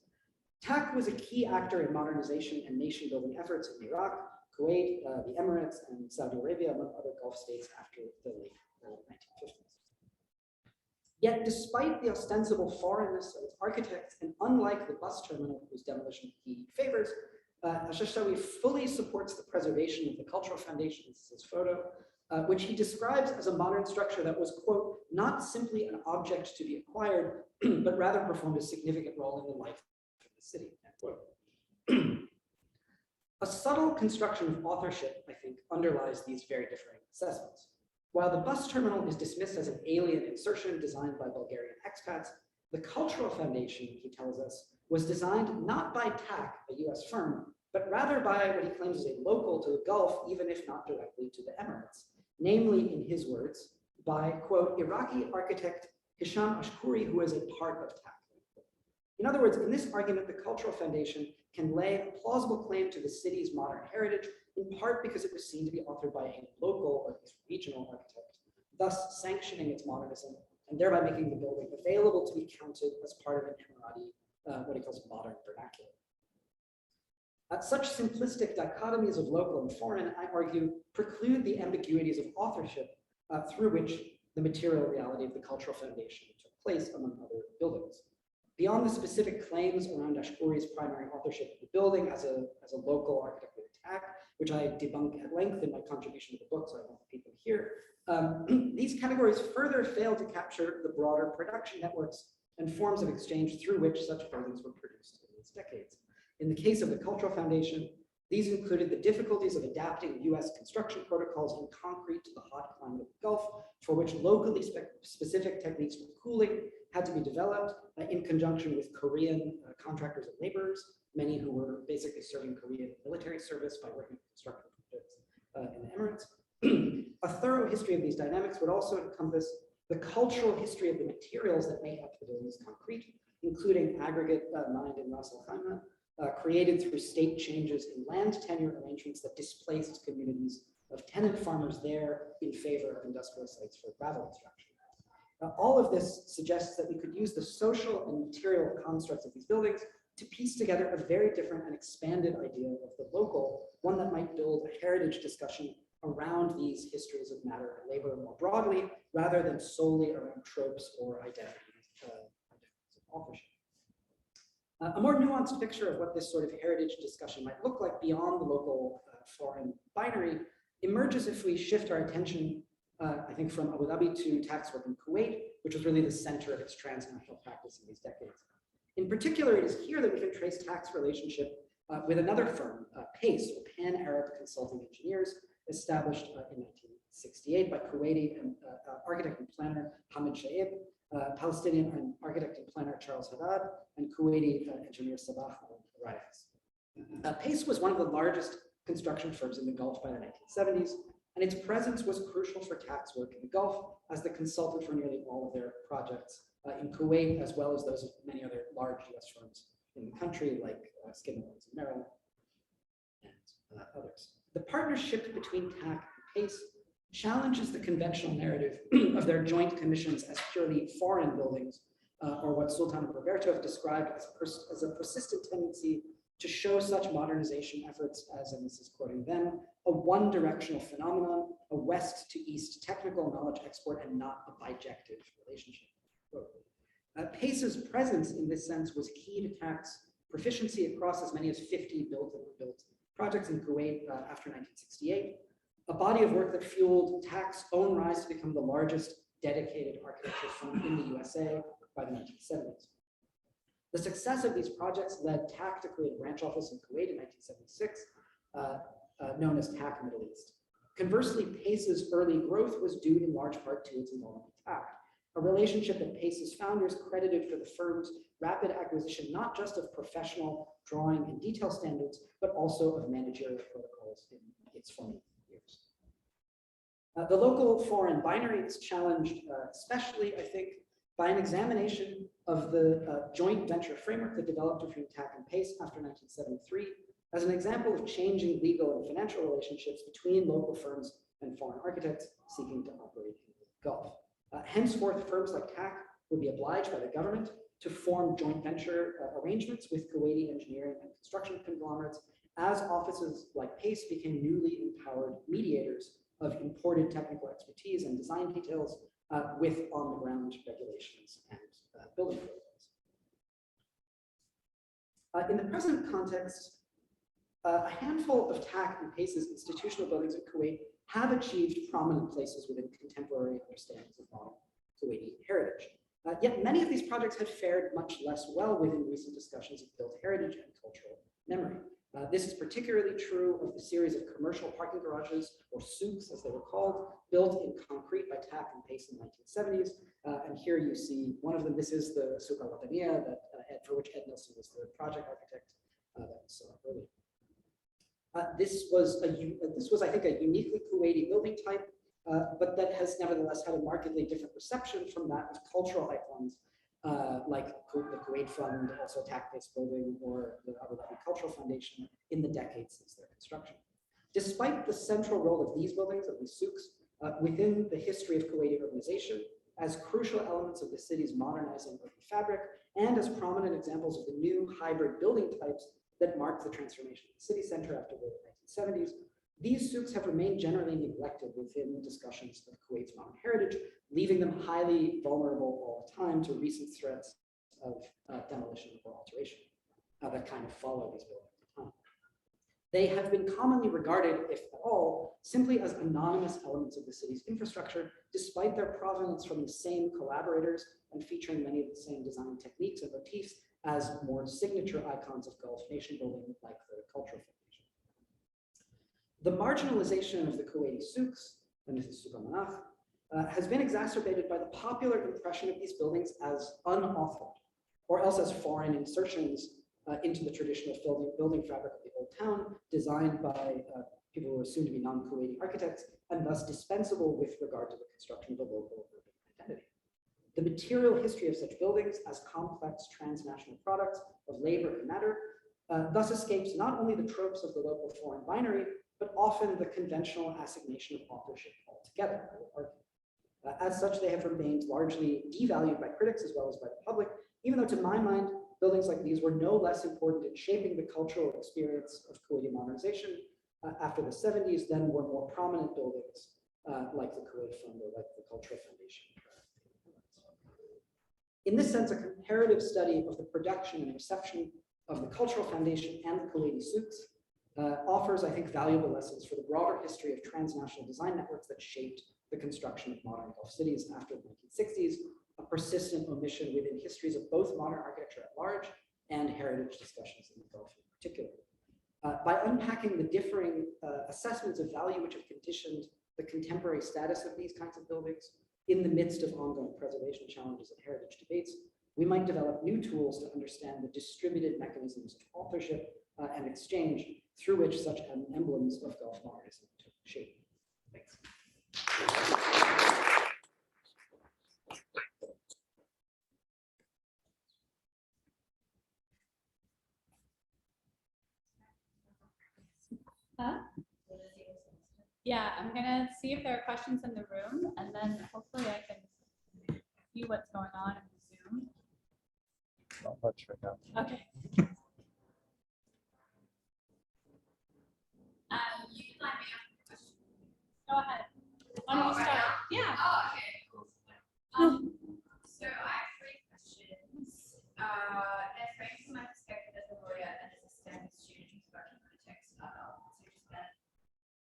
TAC was a key actor in modernization and nation-building efforts in Iraq, Kuwait, the Emirates, and Saudi Arabia, among other Gulf states after the late 1950s. Yet, despite the ostensible foreignness of its architects, and unlike the bus terminal whose demolition he favors, Al-Sheshtawi fully supports the preservation of the Cultural Foundation, this is his photo, which he describes as a modern structure that was, quote, not simply an object to be acquired, but rather performed a significant role in the life of the city, end quote. A subtle construction of authorship, I think, underlies these very differing assessments. While the bus terminal is dismissed as an alien insertion designed by Bulgarian expats, the cultural foundation, he tells us, was designed not by TAC, a US firm, but rather by what he claims is a local to the Gulf, even if not directly to the Emirates. Namely, in his words, by, quote, Iraqi architect Hisham Ashkuri, who is a part of TAC. In other words, in this argument, the cultural foundation can lay a plausible claim to the city's modern heritage, in part because it was seen to be authored by a local or at least regional architect, thus sanctioning its modernism and thereby making the building available to be counted as part of an Emirati, what he calls modern vernacular. Such simplistic dichotomies of local and foreign, I argue, preclude the ambiguities of authorship through which the material reality of the cultural foundation took place, among other buildings. Beyond the specific claims around Ashkuri's primary authorship of the building as a local architect with TAC, which I debunk at length in my contribution to the book, so I won't repeat them here, these categories further fail to capture the broader production networks and forms of exchange through which such buildings were produced in these decades. In the case of the Cultural Foundation, these included the difficulties of adapting US construction protocols in concrete to the hot climate of the Gulf, for which locally specific techniques for cooling had to be developed in conjunction with Korean contractors and laborers, many who were basically serving Korean military service by working on construction projects in the Emirates. A thorough history of these dynamics would also encompass the cultural history of the materials that make up the building's concrete, including aggregate mined in Ras Al Khaimah, created through state changes in land tenure arrangements that displaced communities of tenant farmers there in favor of industrial sites for gravel extraction. All of this suggests that we could use the social and material constructs of these buildings to piece together a very different and expanded idea of the local, one that might build a heritage discussion around these histories of matter and labor more broadly, rather than solely around tropes or identities of authorship. A more nuanced picture of what this sort of heritage discussion might look like beyond the local foreign binary emerges if we shift our attention, I think, from Abu Dhabi to tax work in Kuwait, which was really the center of its transnational practice in these decades. In particular, it is here that we can trace tax relationship with another firm, PACE, or Pan-Arab Consulting Engineers, established in 1968 by Kuwaiti architect and planner Hamid Shaib, Palestinian architect and planner Charles Haddad, and Kuwaiti engineer Sabah al-Rayas. PACE was one of the largest construction firms in the Gulf by the 1970s, and its presence was crucial for tax work in the Gulf as the consultant for nearly all of their projects in Kuwait, as well as those of many other large US firms in the country, like Skidmore and Merrill and others. The partnership between TAC and PACE challenges the conventional narrative of their joint commissions as purely foreign buildings, or what Sultan and Roberto have described as a persistent tendency to show such modernization efforts as, and this is quoting them, a one-directional phenomenon, a west to east technical knowledge export and not a bijective relationship. PACE's presence in this sense was key to TAC's proficiency across as many as 50 built and rebuilt projects in Kuwait after 1968, a body of work that fueled TAC's own rise to become the largest dedicated architecture firm in the USA by the 1970s. The success of these projects led TAC to create a branch office in Kuwait in 1976, known as TAC Middle East. Conversely, PACE's early growth was due in large part to its involvement with TAC, a relationship that PACE's founders credited for the firm's rapid acquisition, not just of professional drawing and detail standards, but also of managerial protocols in its formative years. The local foreign binary is challenged, especially, I think, by an examination of the joint venture framework that developed between TAC and PACE after 1973 as an example of changing legal and financial relationships between local firms and foreign architects seeking to operate in the Gulf. Henceforth, firms like TAC would be obliged by the government to form joint venture arrangements with Kuwaiti engineering and construction conglomerates as offices like PACE became newly empowered mediators of imported technical expertise and design details with on-the-ground regulations and building protocols. In the present context, a handful of TAC and PACE's institutional buildings in Kuwait have achieved prominent places within contemporary understandings of modern Kuwaiti heritage. Yet many of these projects had fared much less well within recent discussions of built heritage and cultural memory. This is particularly true of the series of commercial parking garages, or souks as they were called, built in concrete by Tack and Pace in the 1970s. And here you see one of them. This is the Souk al-Wataniya for which Ed Nelson was the project architect that we saw earlier. This was, I think, a uniquely Kuwaiti building type, but that has nevertheless had a markedly different reception from that of cultural icons like the Kuwait Fund, also Tack-based building, or the Abu Dhabi Cultural Foundation in the decades since their construction. Despite the central role of these buildings, of these souks, within the history of Kuwaiti urbanization, as crucial elements of the city's modernizing urban fabric, and as prominent examples of the new hybrid building types that marked the transformation of the city center after the 1970s, these souks have remained generally neglected within discussions of Kuwait's modern heritage, leaving them highly vulnerable all the time to recent threats of demolition or alteration that kind of follow these buildings at the time. They have been commonly regarded, if at all, simply as anonymous elements of the city's infrastructure, despite their provenance from the same collaborators and featuring many of the same design techniques and motifs as more signature icons of Gulf nation building like the Cultural Foundation. The marginalization of the Kuwaiti souks, and this is Souk al-Manaf, has been exacerbated by the popular impression of these buildings as unauthored, or else as foreign insertions into the traditional building fabric of the old town, designed by people who are soon to be non-Kuwaiti architects, and thus dispensable with regard to the construction of a local urban identity. The material history of such buildings as complex transnational products of labor and matter thus escapes not only the tropes of the local foreign binary, but often the conventional assignation of authorship altogether. As such, they have remained largely devalued by critics as well as by the public, even though to my mind, buildings like these were no less important in shaping the cultural experience of Kuwaiti modernization after the 70s than were more prominent buildings like the Kuwait Fund or like the Cultural Foundation. In this sense, a comparative study of the production and reception of the Cultural Foundation and the Kuwaiti souks offers, I think, valuable lessons for the broader history of transnational design networks that shaped the construction of modern Gulf cities after the 1960s, a persistent omission within histories of both modern architecture at large and heritage discussions in the Gulf in particular. By unpacking the differing assessments of value which have conditioned the contemporary status of these kinds of buildings in the midst of ongoing preservation challenges and heritage debates, we might develop new tools to understand the distributed mechanisms of authorship and exchange through which such emblems of Gulf modernism took shape. Thanks. Yeah, I'm gonna see if there are questions in the room, and then hopefully I can see what's going on in Zoom. Not much right now. Okay. You can let me ask a question. Go ahead. Why don't you start? Yeah. Oh, okay, cool. So I have 3 questions. They're framed from my perspective as a lawyer and as a Stanford student who's working on a textile.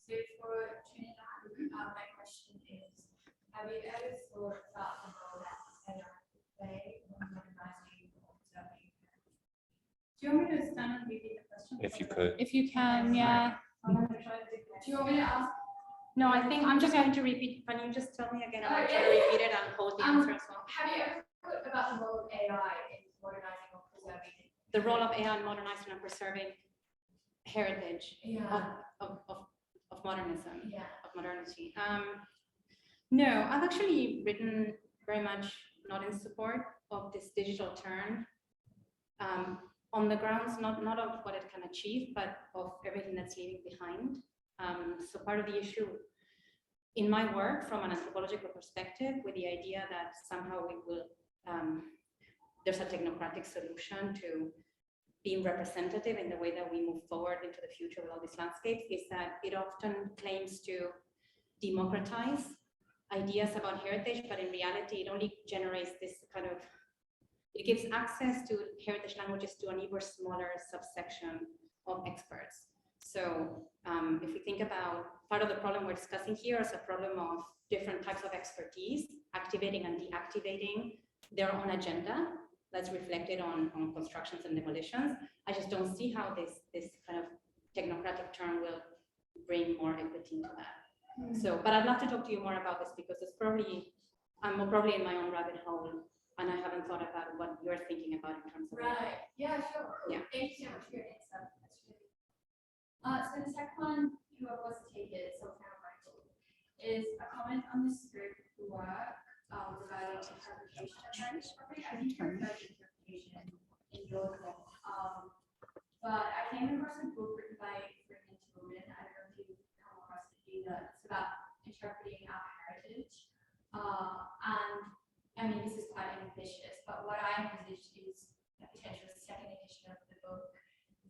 So for Trinidad, my question is, have you ever thought about the role that AI play in modernizing or observing? Do you want me to stand and repeat the question? If you could. If you can, yeah. Do you want me to ask? No, I think I'm just going to repeat. Can you just tell me again? I'm trying to repeat it and hold the answer as well. Have you ever thought about the role of AI in modernizing or preserving? The role of AI in modernizing and preserving heritage of modernism, of modernity. No, I've actually written very much not in support of this digital turn on the grounds, not of what it can achieve, but of everything that's leaving behind. So part of the issue in my work from an anthropological perspective with the idea that somehow we will, there's a technocratic solution to being representative in the way that we move forward into the future with all these landscapes, is that it often claims to democratize ideas about heritage, but in reality, it only generates this kind of, it gives access to heritage languages to an even smaller subsection of experts. So if we think about part of the problem we're discussing here as a problem of different types of expertise, activating and deactivating their own agenda that's reflected on constructions and demolitions, I just don't see how this kind of technocratic term will bring more equity into that. So, but I'd love to talk to you more about this because I'm probably in my own rabbit hole and I haven't thought about what you're thinking about in terms of. Right. Yeah, sure. Yeah. Thank you so much for your answer. That's really so the second one, whoever wants to take it, Sultan or Barjeel, is a comment on the scope of work regarding interpretation of French property. I think you referred to interpretation in your book. But I came across a book written by I don't know if you've come across it either. It's about interpreting our heritage. And I mean, this is quite ambitious, but what I envisaged is a potential second edition of the book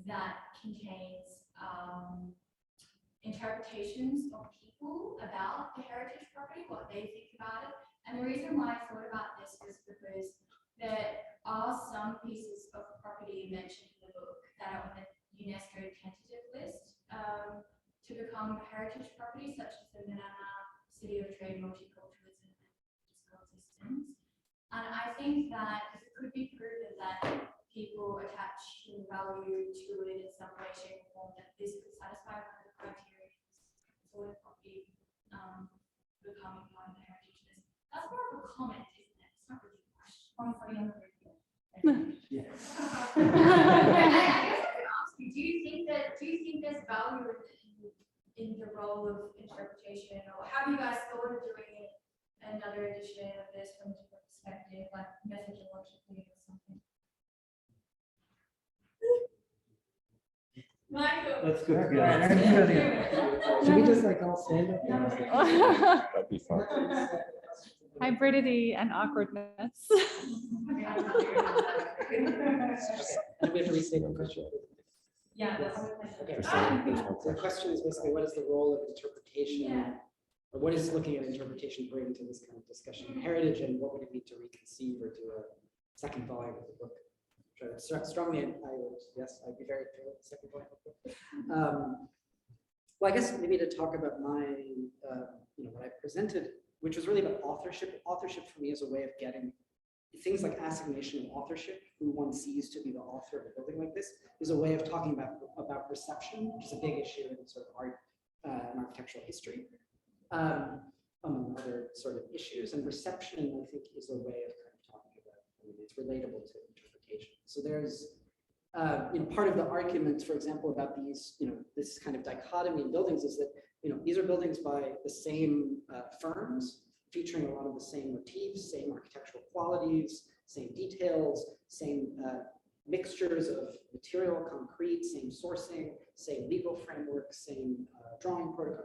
that contains interpretations of people about the heritage property, what they think about it. And the reason why I thought about this was because there are some pieces of property mentioned in the book that are on the UNESCO tentative list to become heritage property, such as the Manama, City of Trade, Multiculturalism, and Coexistence. And I think that if it could be proven that people attach value to it in some way, shape, or form, that this could satisfy one of the criteria for the property becoming part of the heritage list. That's more of a comment, isn't it? It's not really a question. One for the other. Yeah. I guess I could ask you, do you think there's value in the role of interpretation, or have you guys thought of doing another edition of this from a different perspective, like methodologically or something? Michael. Let's go. Yeah. Should we just like all stand up? That'd be fun. Hybridity and awkwardness. And we have to restate the question. Yeah, that's Okay. There's one So the question is basically, what is the role of interpretation? Yeah. Or what is looking at interpretation bring to this kind of discussion of heritage, and what would it need to reconceive or do a second volume of the book? Strongly, I would, yes, I'd be very for the second volume of the book. Well, I guess maybe to talk about my, what I presented, which was really about authorship. Authorship for me is a way of getting things like assignation of authorship, who one sees to be the author of a building like this, is a way of talking about perception, which is a big issue in sort of art and architectural history, among other sort of issues. And reception, I think, is a way of kind of talking about, it's relatable to interpretation. So there's, part of the argument, for example, about these, this kind of dichotomy in buildings is that, these are buildings by the same firms, featuring a lot of the same motifs, same architectural qualities, same details, same mixtures of material, concrete, same sourcing, same legal framework, same drawing protocol.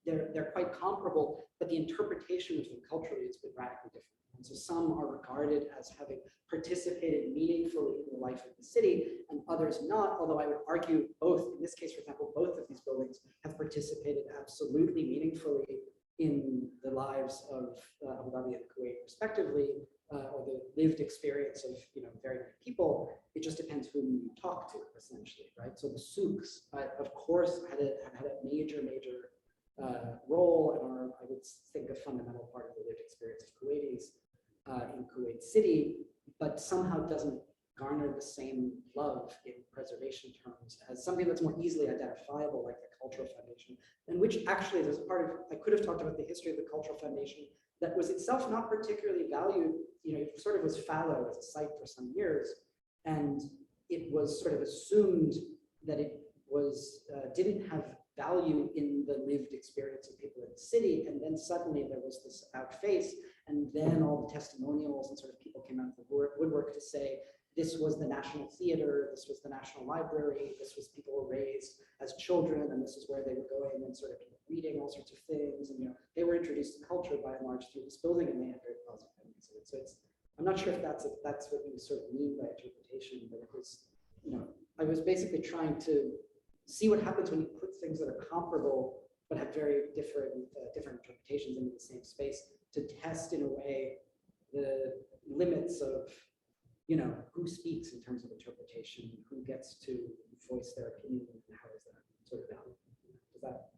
They're quite comparable, but the interpretation of them culturally has been radically different. And so some are regarded as having participated meaningfully in the life of the city, and others not, although I would argue both, in this case, for example, both of these buildings have participated absolutely meaningfully in the lives of Abu Dhabi and Kuwait, respectively, or the lived experience of very many people. It just depends whom you talk to, essentially, right? So the souks, of course, had a major role and are, I would think, a fundamental part of the lived experience of Kuwaitis in Kuwait City, but somehow doesn't garner the same love in preservation terms as something that's more easily identifiable, like the Cultural Foundation, and which actually, there's a part of, I could have talked about the history of the Cultural Foundation that was itself not particularly valued, it sort of was fallow as a site for some years, and it was sort of assumed that it was, didn't have value in the lived experience of people in the city, and then suddenly there was this about face, and then all the testimonials and sort of people came out of the woodwork to say, this was the National Theater, this was the National Library, this was people were raised as children, and this is where they were going and sort of reading all sorts of things, and they were introduced to culture by and large through this building, and they had very positive memories of it. So it's, I'm not sure if that's what you sort of mean by interpretation, but it was, I was basically trying to see what happens when you put things that are comparable but have very different interpretations into the same space, to test in a way the limits of who speaks in terms of interpretation, who gets to voice their opinion, and how is that sort of valued? Does that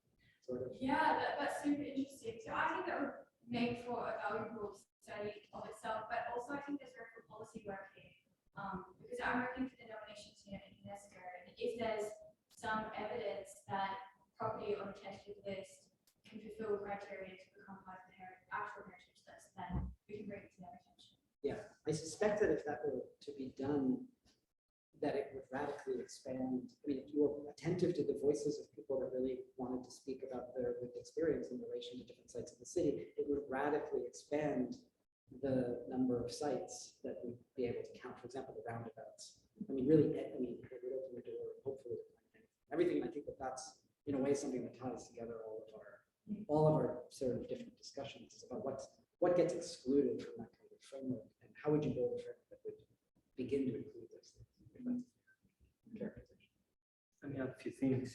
sort of? Yeah, that's super interesting. So I think that would make for a valuable study of itself, but also I think there's room for policy work here. Because I'm working for the nominations unit in UNESCO, and if there's some evidence that property on a tentative list can fulfill criteria to become part of the actual heritage list, then we can bring it to their attention. Yeah, I suspect that if that were to be done, that it would radically expand. I mean, if you were attentive to the voices of people that really wanted to speak about their lived experience in relation to different sites of the city, it would radically expand the number of sites that we'd be able to count. For example, the roundabouts. I mean, really, it would open the door, hopefully, everything. I think that that's, in a way, something that ties together all of our sort of different discussions is about what gets excluded from that kind of framework, and how would you build a framework that would begin to include those things. Let me add a few things.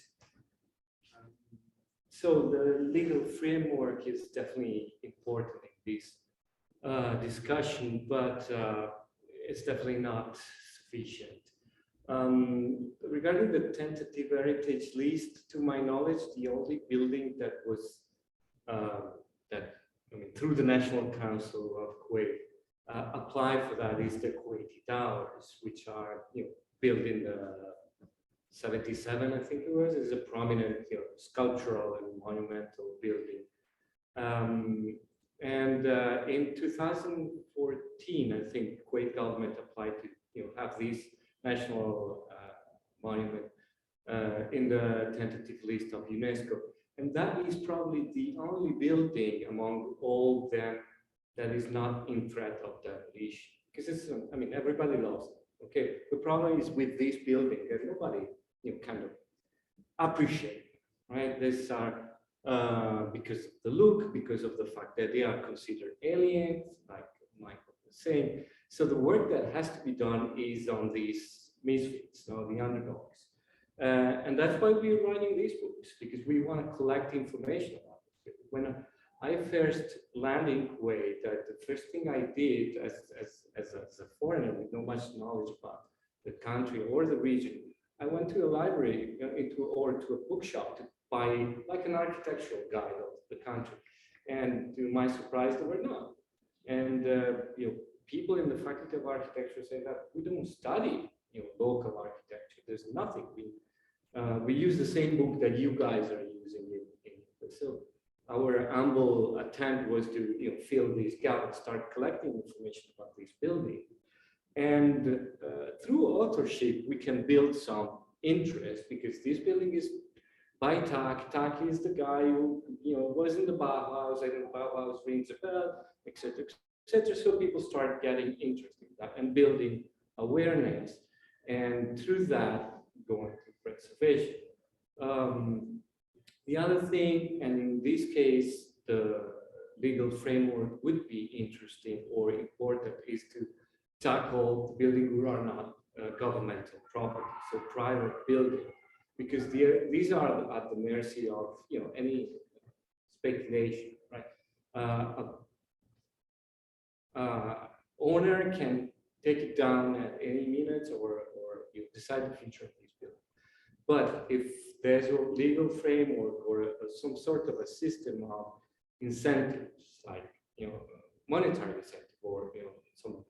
So the legal framework is definitely important in this discussion, but it's definitely not sufficient. Regarding the tentative heritage list, to my knowledge, the only building that was through the National Council of Kuwait applied for that is the Kuwaiti Towers, which are built in the 77, I think it was. It's a prominent sculptural and monumental building. In 2014, I think Kuwait government applied to have this national monument in the tentative list of UNESCO. And that is probably the only building among all them that is not in threat of demolition. Because it's, I mean, everybody loves it. Okay, the problem is with this building that nobody kind of appreciate, right? These are because of the look, because of the fact that they are considered aliens, like Michael was saying. So the work that has to be done is on these misfits, the underdogs. And that's why we're writing these books, because we want to collect information about it. When I first landed in Kuwait, the first thing I did as a foreigner with no much knowledge about the country or the region, I went to a library or to a bookshop to buy like an architectural guide of the country. And to my surprise, there were none. And people in the Faculty of Architecture say that we don't study local architecture. There's nothing. We use the same book that you guys are using. So our humble attempt was to fill these gaps and start collecting information about this building. And through authorship, we can build some interest, because this building is by Taki. Taki is the guy who was in the Bauhaus, and the Bauhaus rings a bell, etc., etc. So people start getting interested in that and building awareness, and through that going to preservation. The other thing, and in this case, the legal framework would be interesting or important, is to tackle buildings who are not governmental property, so private buildings, because these are at the mercy of any speculation, right? Owner can take it down at any minute, or you decide the future of this building. But if there's a legal framework or some sort of a system of incentives, like monetary incentive, or something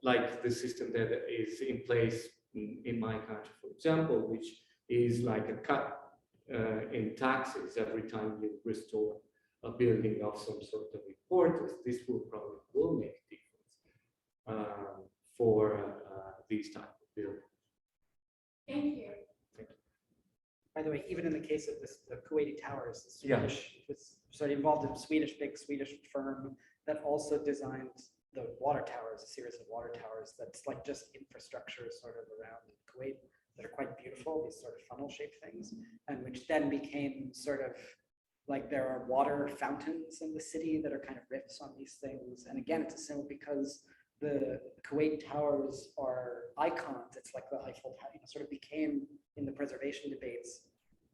like the system that is in place in my country, for example, which is like a cut in taxes every time you restore a building of some sort of importance. This will make a difference for these type of buildings. Thank you. By the way, even in the case of the Kuwaiti Towers, the Swedish, it involved a big Swedish firm that also designed the water towers, a series of water towers that's like just infrastructure sort of around Kuwait that are quite beautiful, these sort of funnel-shaped things, and which then became sort of like there are water fountains in the city that are kind of riffs on these things. And again, it's a symbol because the Kuwait Towers are icons. It's like the Eiffel Tower, sort of became in the preservation debates,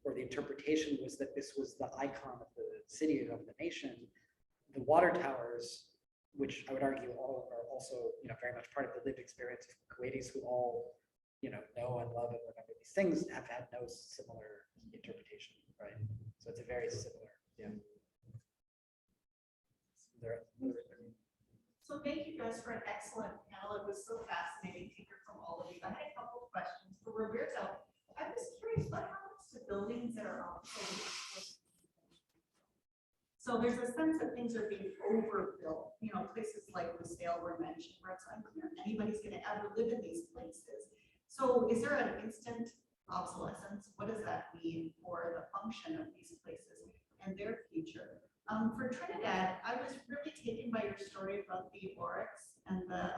or the interpretation was that this was the icon of the city, of the nation. The water towers which I would argue all are also, very much part of the lived experience of Kuwaitis who all, know and love and remember these things, have had no similar interpretation, right? So it's a very similar, So thank you guys for an excellent panel. It was so fascinating to hear from all of you. I had a couple of questions for Roberto. I was curious, what happens to buildings that are obsolete? So there's a sense that things are being overbuilt, places like Lucille were mentioned, where it's unclear if anybody's going to ever live in these places. So is there an instant obsolescence? What does that mean for the function of these places and their future? For Trinidad, I was really taken by your story about the oryx and the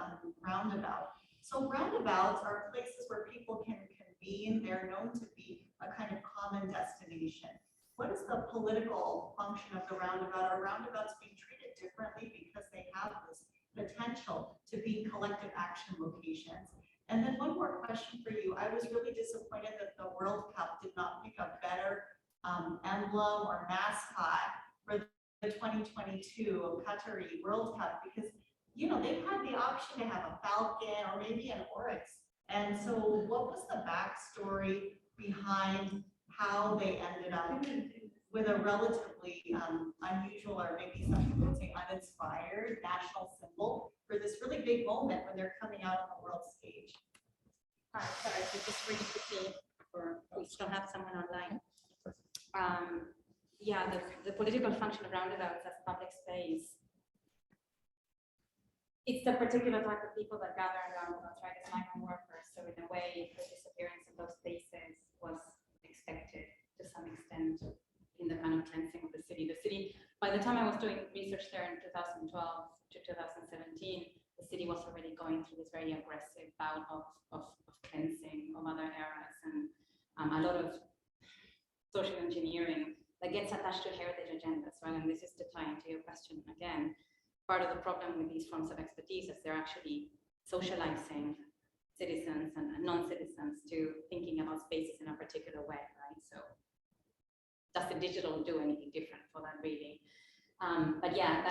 roundabout. So roundabouts are places where people can convene. They're known to be a kind of common destination. What is the political function of the roundabout? Are roundabouts being treated differently because they have this potential to be collective action locations? And then one more question for you. I was really disappointed that the World Cup did not pick a better emblem or mascot for the 2022 Qatari World Cup, because they've had the option to have a falcon or maybe an oryx. And so what was the backstory behind how they ended up with a relatively unusual, or maybe some people would say uninspired, national symbol for this really big moment when they're coming out on the world stage? Hi, sorry, so just really quickly, we still have someone online. Yeah, the political function of roundabouts as public space. It's the particular type of people that gather in roundabouts, right? It's migrant workers. So in a way, the disappearance of those spaces was expected to some extent in the kind of cleansing of the city. The city, by the time I was doing research there in 2012 to 2017, the city was already going through this very aggressive bout of cleansing of other eras, and a lot of social engineering that gets attached to heritage agendas, right? And this is to tie into your question again. Part of the problem with these forms of expertise is they're actually socializing citizens and non-citizens to thinking about spaces in a particular way, right? So does the digital do anything different for that really? But yeah,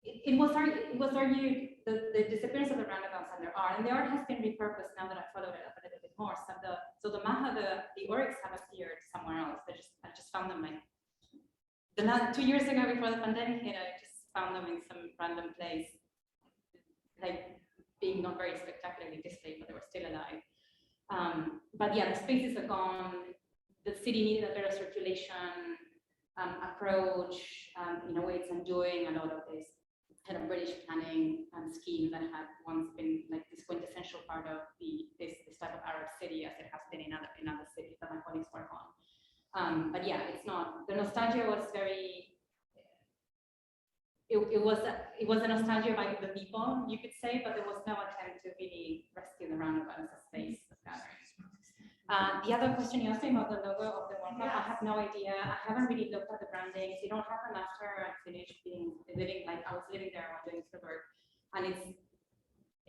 it was argued the disappearance of the roundabouts and their art, and the art has been repurposed now that I followed it up a little bit more. So the Maha, the oryx have appeared somewhere else. I just found them like 2 years ago before the pandemic hit. I just found them in some random place, like being not very spectacularly displayed, but they were still alive. But yeah, the spaces are gone. The city needed a better circulation approach. In a way, it's undoing a lot of this kind of British planning scheme that had once been like this quintessential part of this type of Arab city, as it has been in other cities that my colleagues work on. But yeah, it's not. The nostalgia was very. It was a nostalgia by the people, you could say, but there was no attempt to really rescue the roundabout as a space of gathering. The other question you asked me about the logo of the World Cup, I have no idea. I haven't really looked at the branding. It don't happen after I finished living, like I was living there while doing the work. And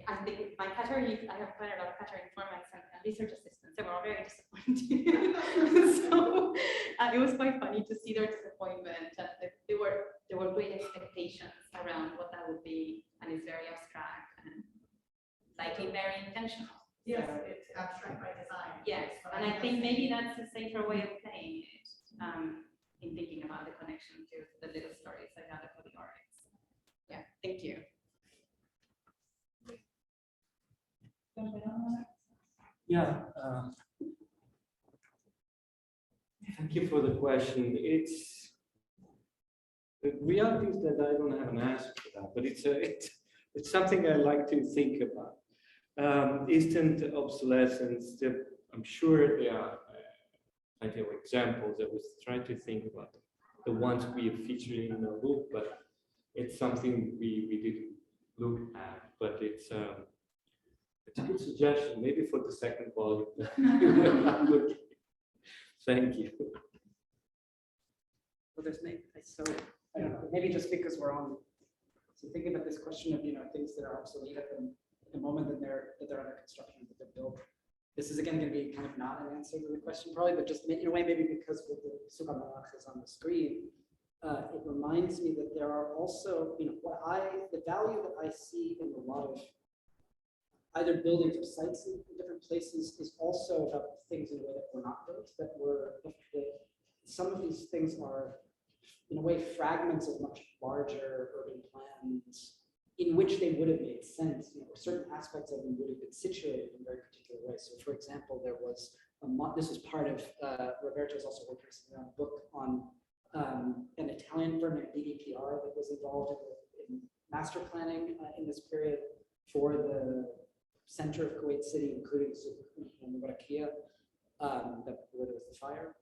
I think my Qatari, I have quite a lot of Qatari informants and research assistants. They were all very disappointed. So it was quite funny to see their disappointment. There were great expectations around what that would be, and it's very abstract and likely very intentional. Yes, it's abstract by design. Yes, and I think maybe that's a safer way of playing it, in thinking about the connection to the little stories I gather for the oryx. Yeah, thank you. Yeah. Thank you for the question. The reality is that I don't have an answer for that, but it's something I like to think about. Instant obsolescence, I'm sure there are plenty of examples. I was trying to think about the ones we have featured in the book, but it's something we didn't look at, but it's a good suggestion, maybe for the second volume. Thank you. Well, there's maybe, so I don't know, maybe just because we're on, so thinking about this question of, things that are obsolete at the moment that they're under construction, that they're built. This is again going to be kind of not an answer to the question probably, but just in a way, maybe because with the Suka Malach is on the screen, it reminds me that there are also, the value that I see in a lot of either buildings or sites in different places is also about things in a way that were not built, that some of these things are in a way fragments of much larger urban plans in which they would have made sense, or certain aspects of them would have been situated in very particular ways. So for example, there was this was part of Roberto's also work recently on a book on an Italian firm at BDPR that was involved in master planning in this period for the center of Kuwait City, including Margiela, where there was the fire.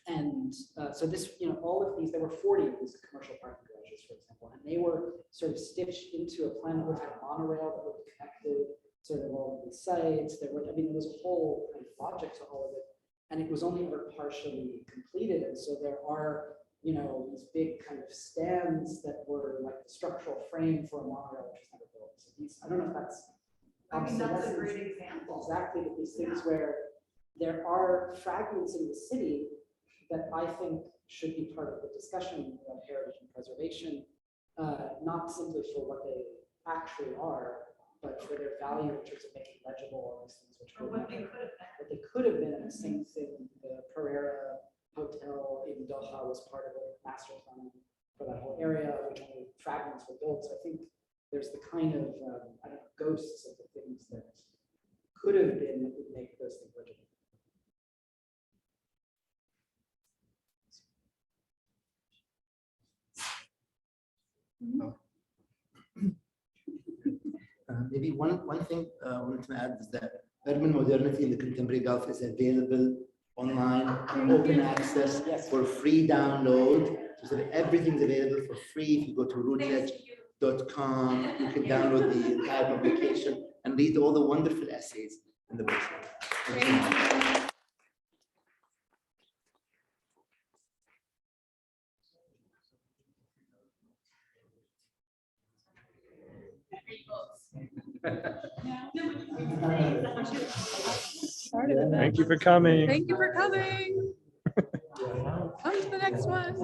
And so this, all of these, there were 40 of these commercial parking garages, for example, and they were sort of stitched into a plan with a monorail that would be connected sort of all of these sites. There was a whole kind of logic to all of it, and it was only ever partially completed. And so there are, these big kind of stands that were like the structural frame for a monorail, which was never built. So these, I don't know if that's that's a great example. exactly, but these things where there are fragments in the city that I think should be part of the discussion of heritage and preservation, not simply for what they actually are, but for their value in terms of making legible all these things, which Or what they could have been. what they could have been. And the same thing, the Pereira Hotel in Doha was part of a master plan for that whole area, which only fragments were built. So I think there's the kind of, ghosts of the things that could have been that would make those things legible. Maybe one thing I wanted to add is that urban modernity in the contemporary Gulf is available online, open access, for free download. So that everything's available for free. If you go to rootledge.com, you can download the entire publication and read all the wonderful essays in the book. Thank you for coming. Thank you for coming. Come to the next one.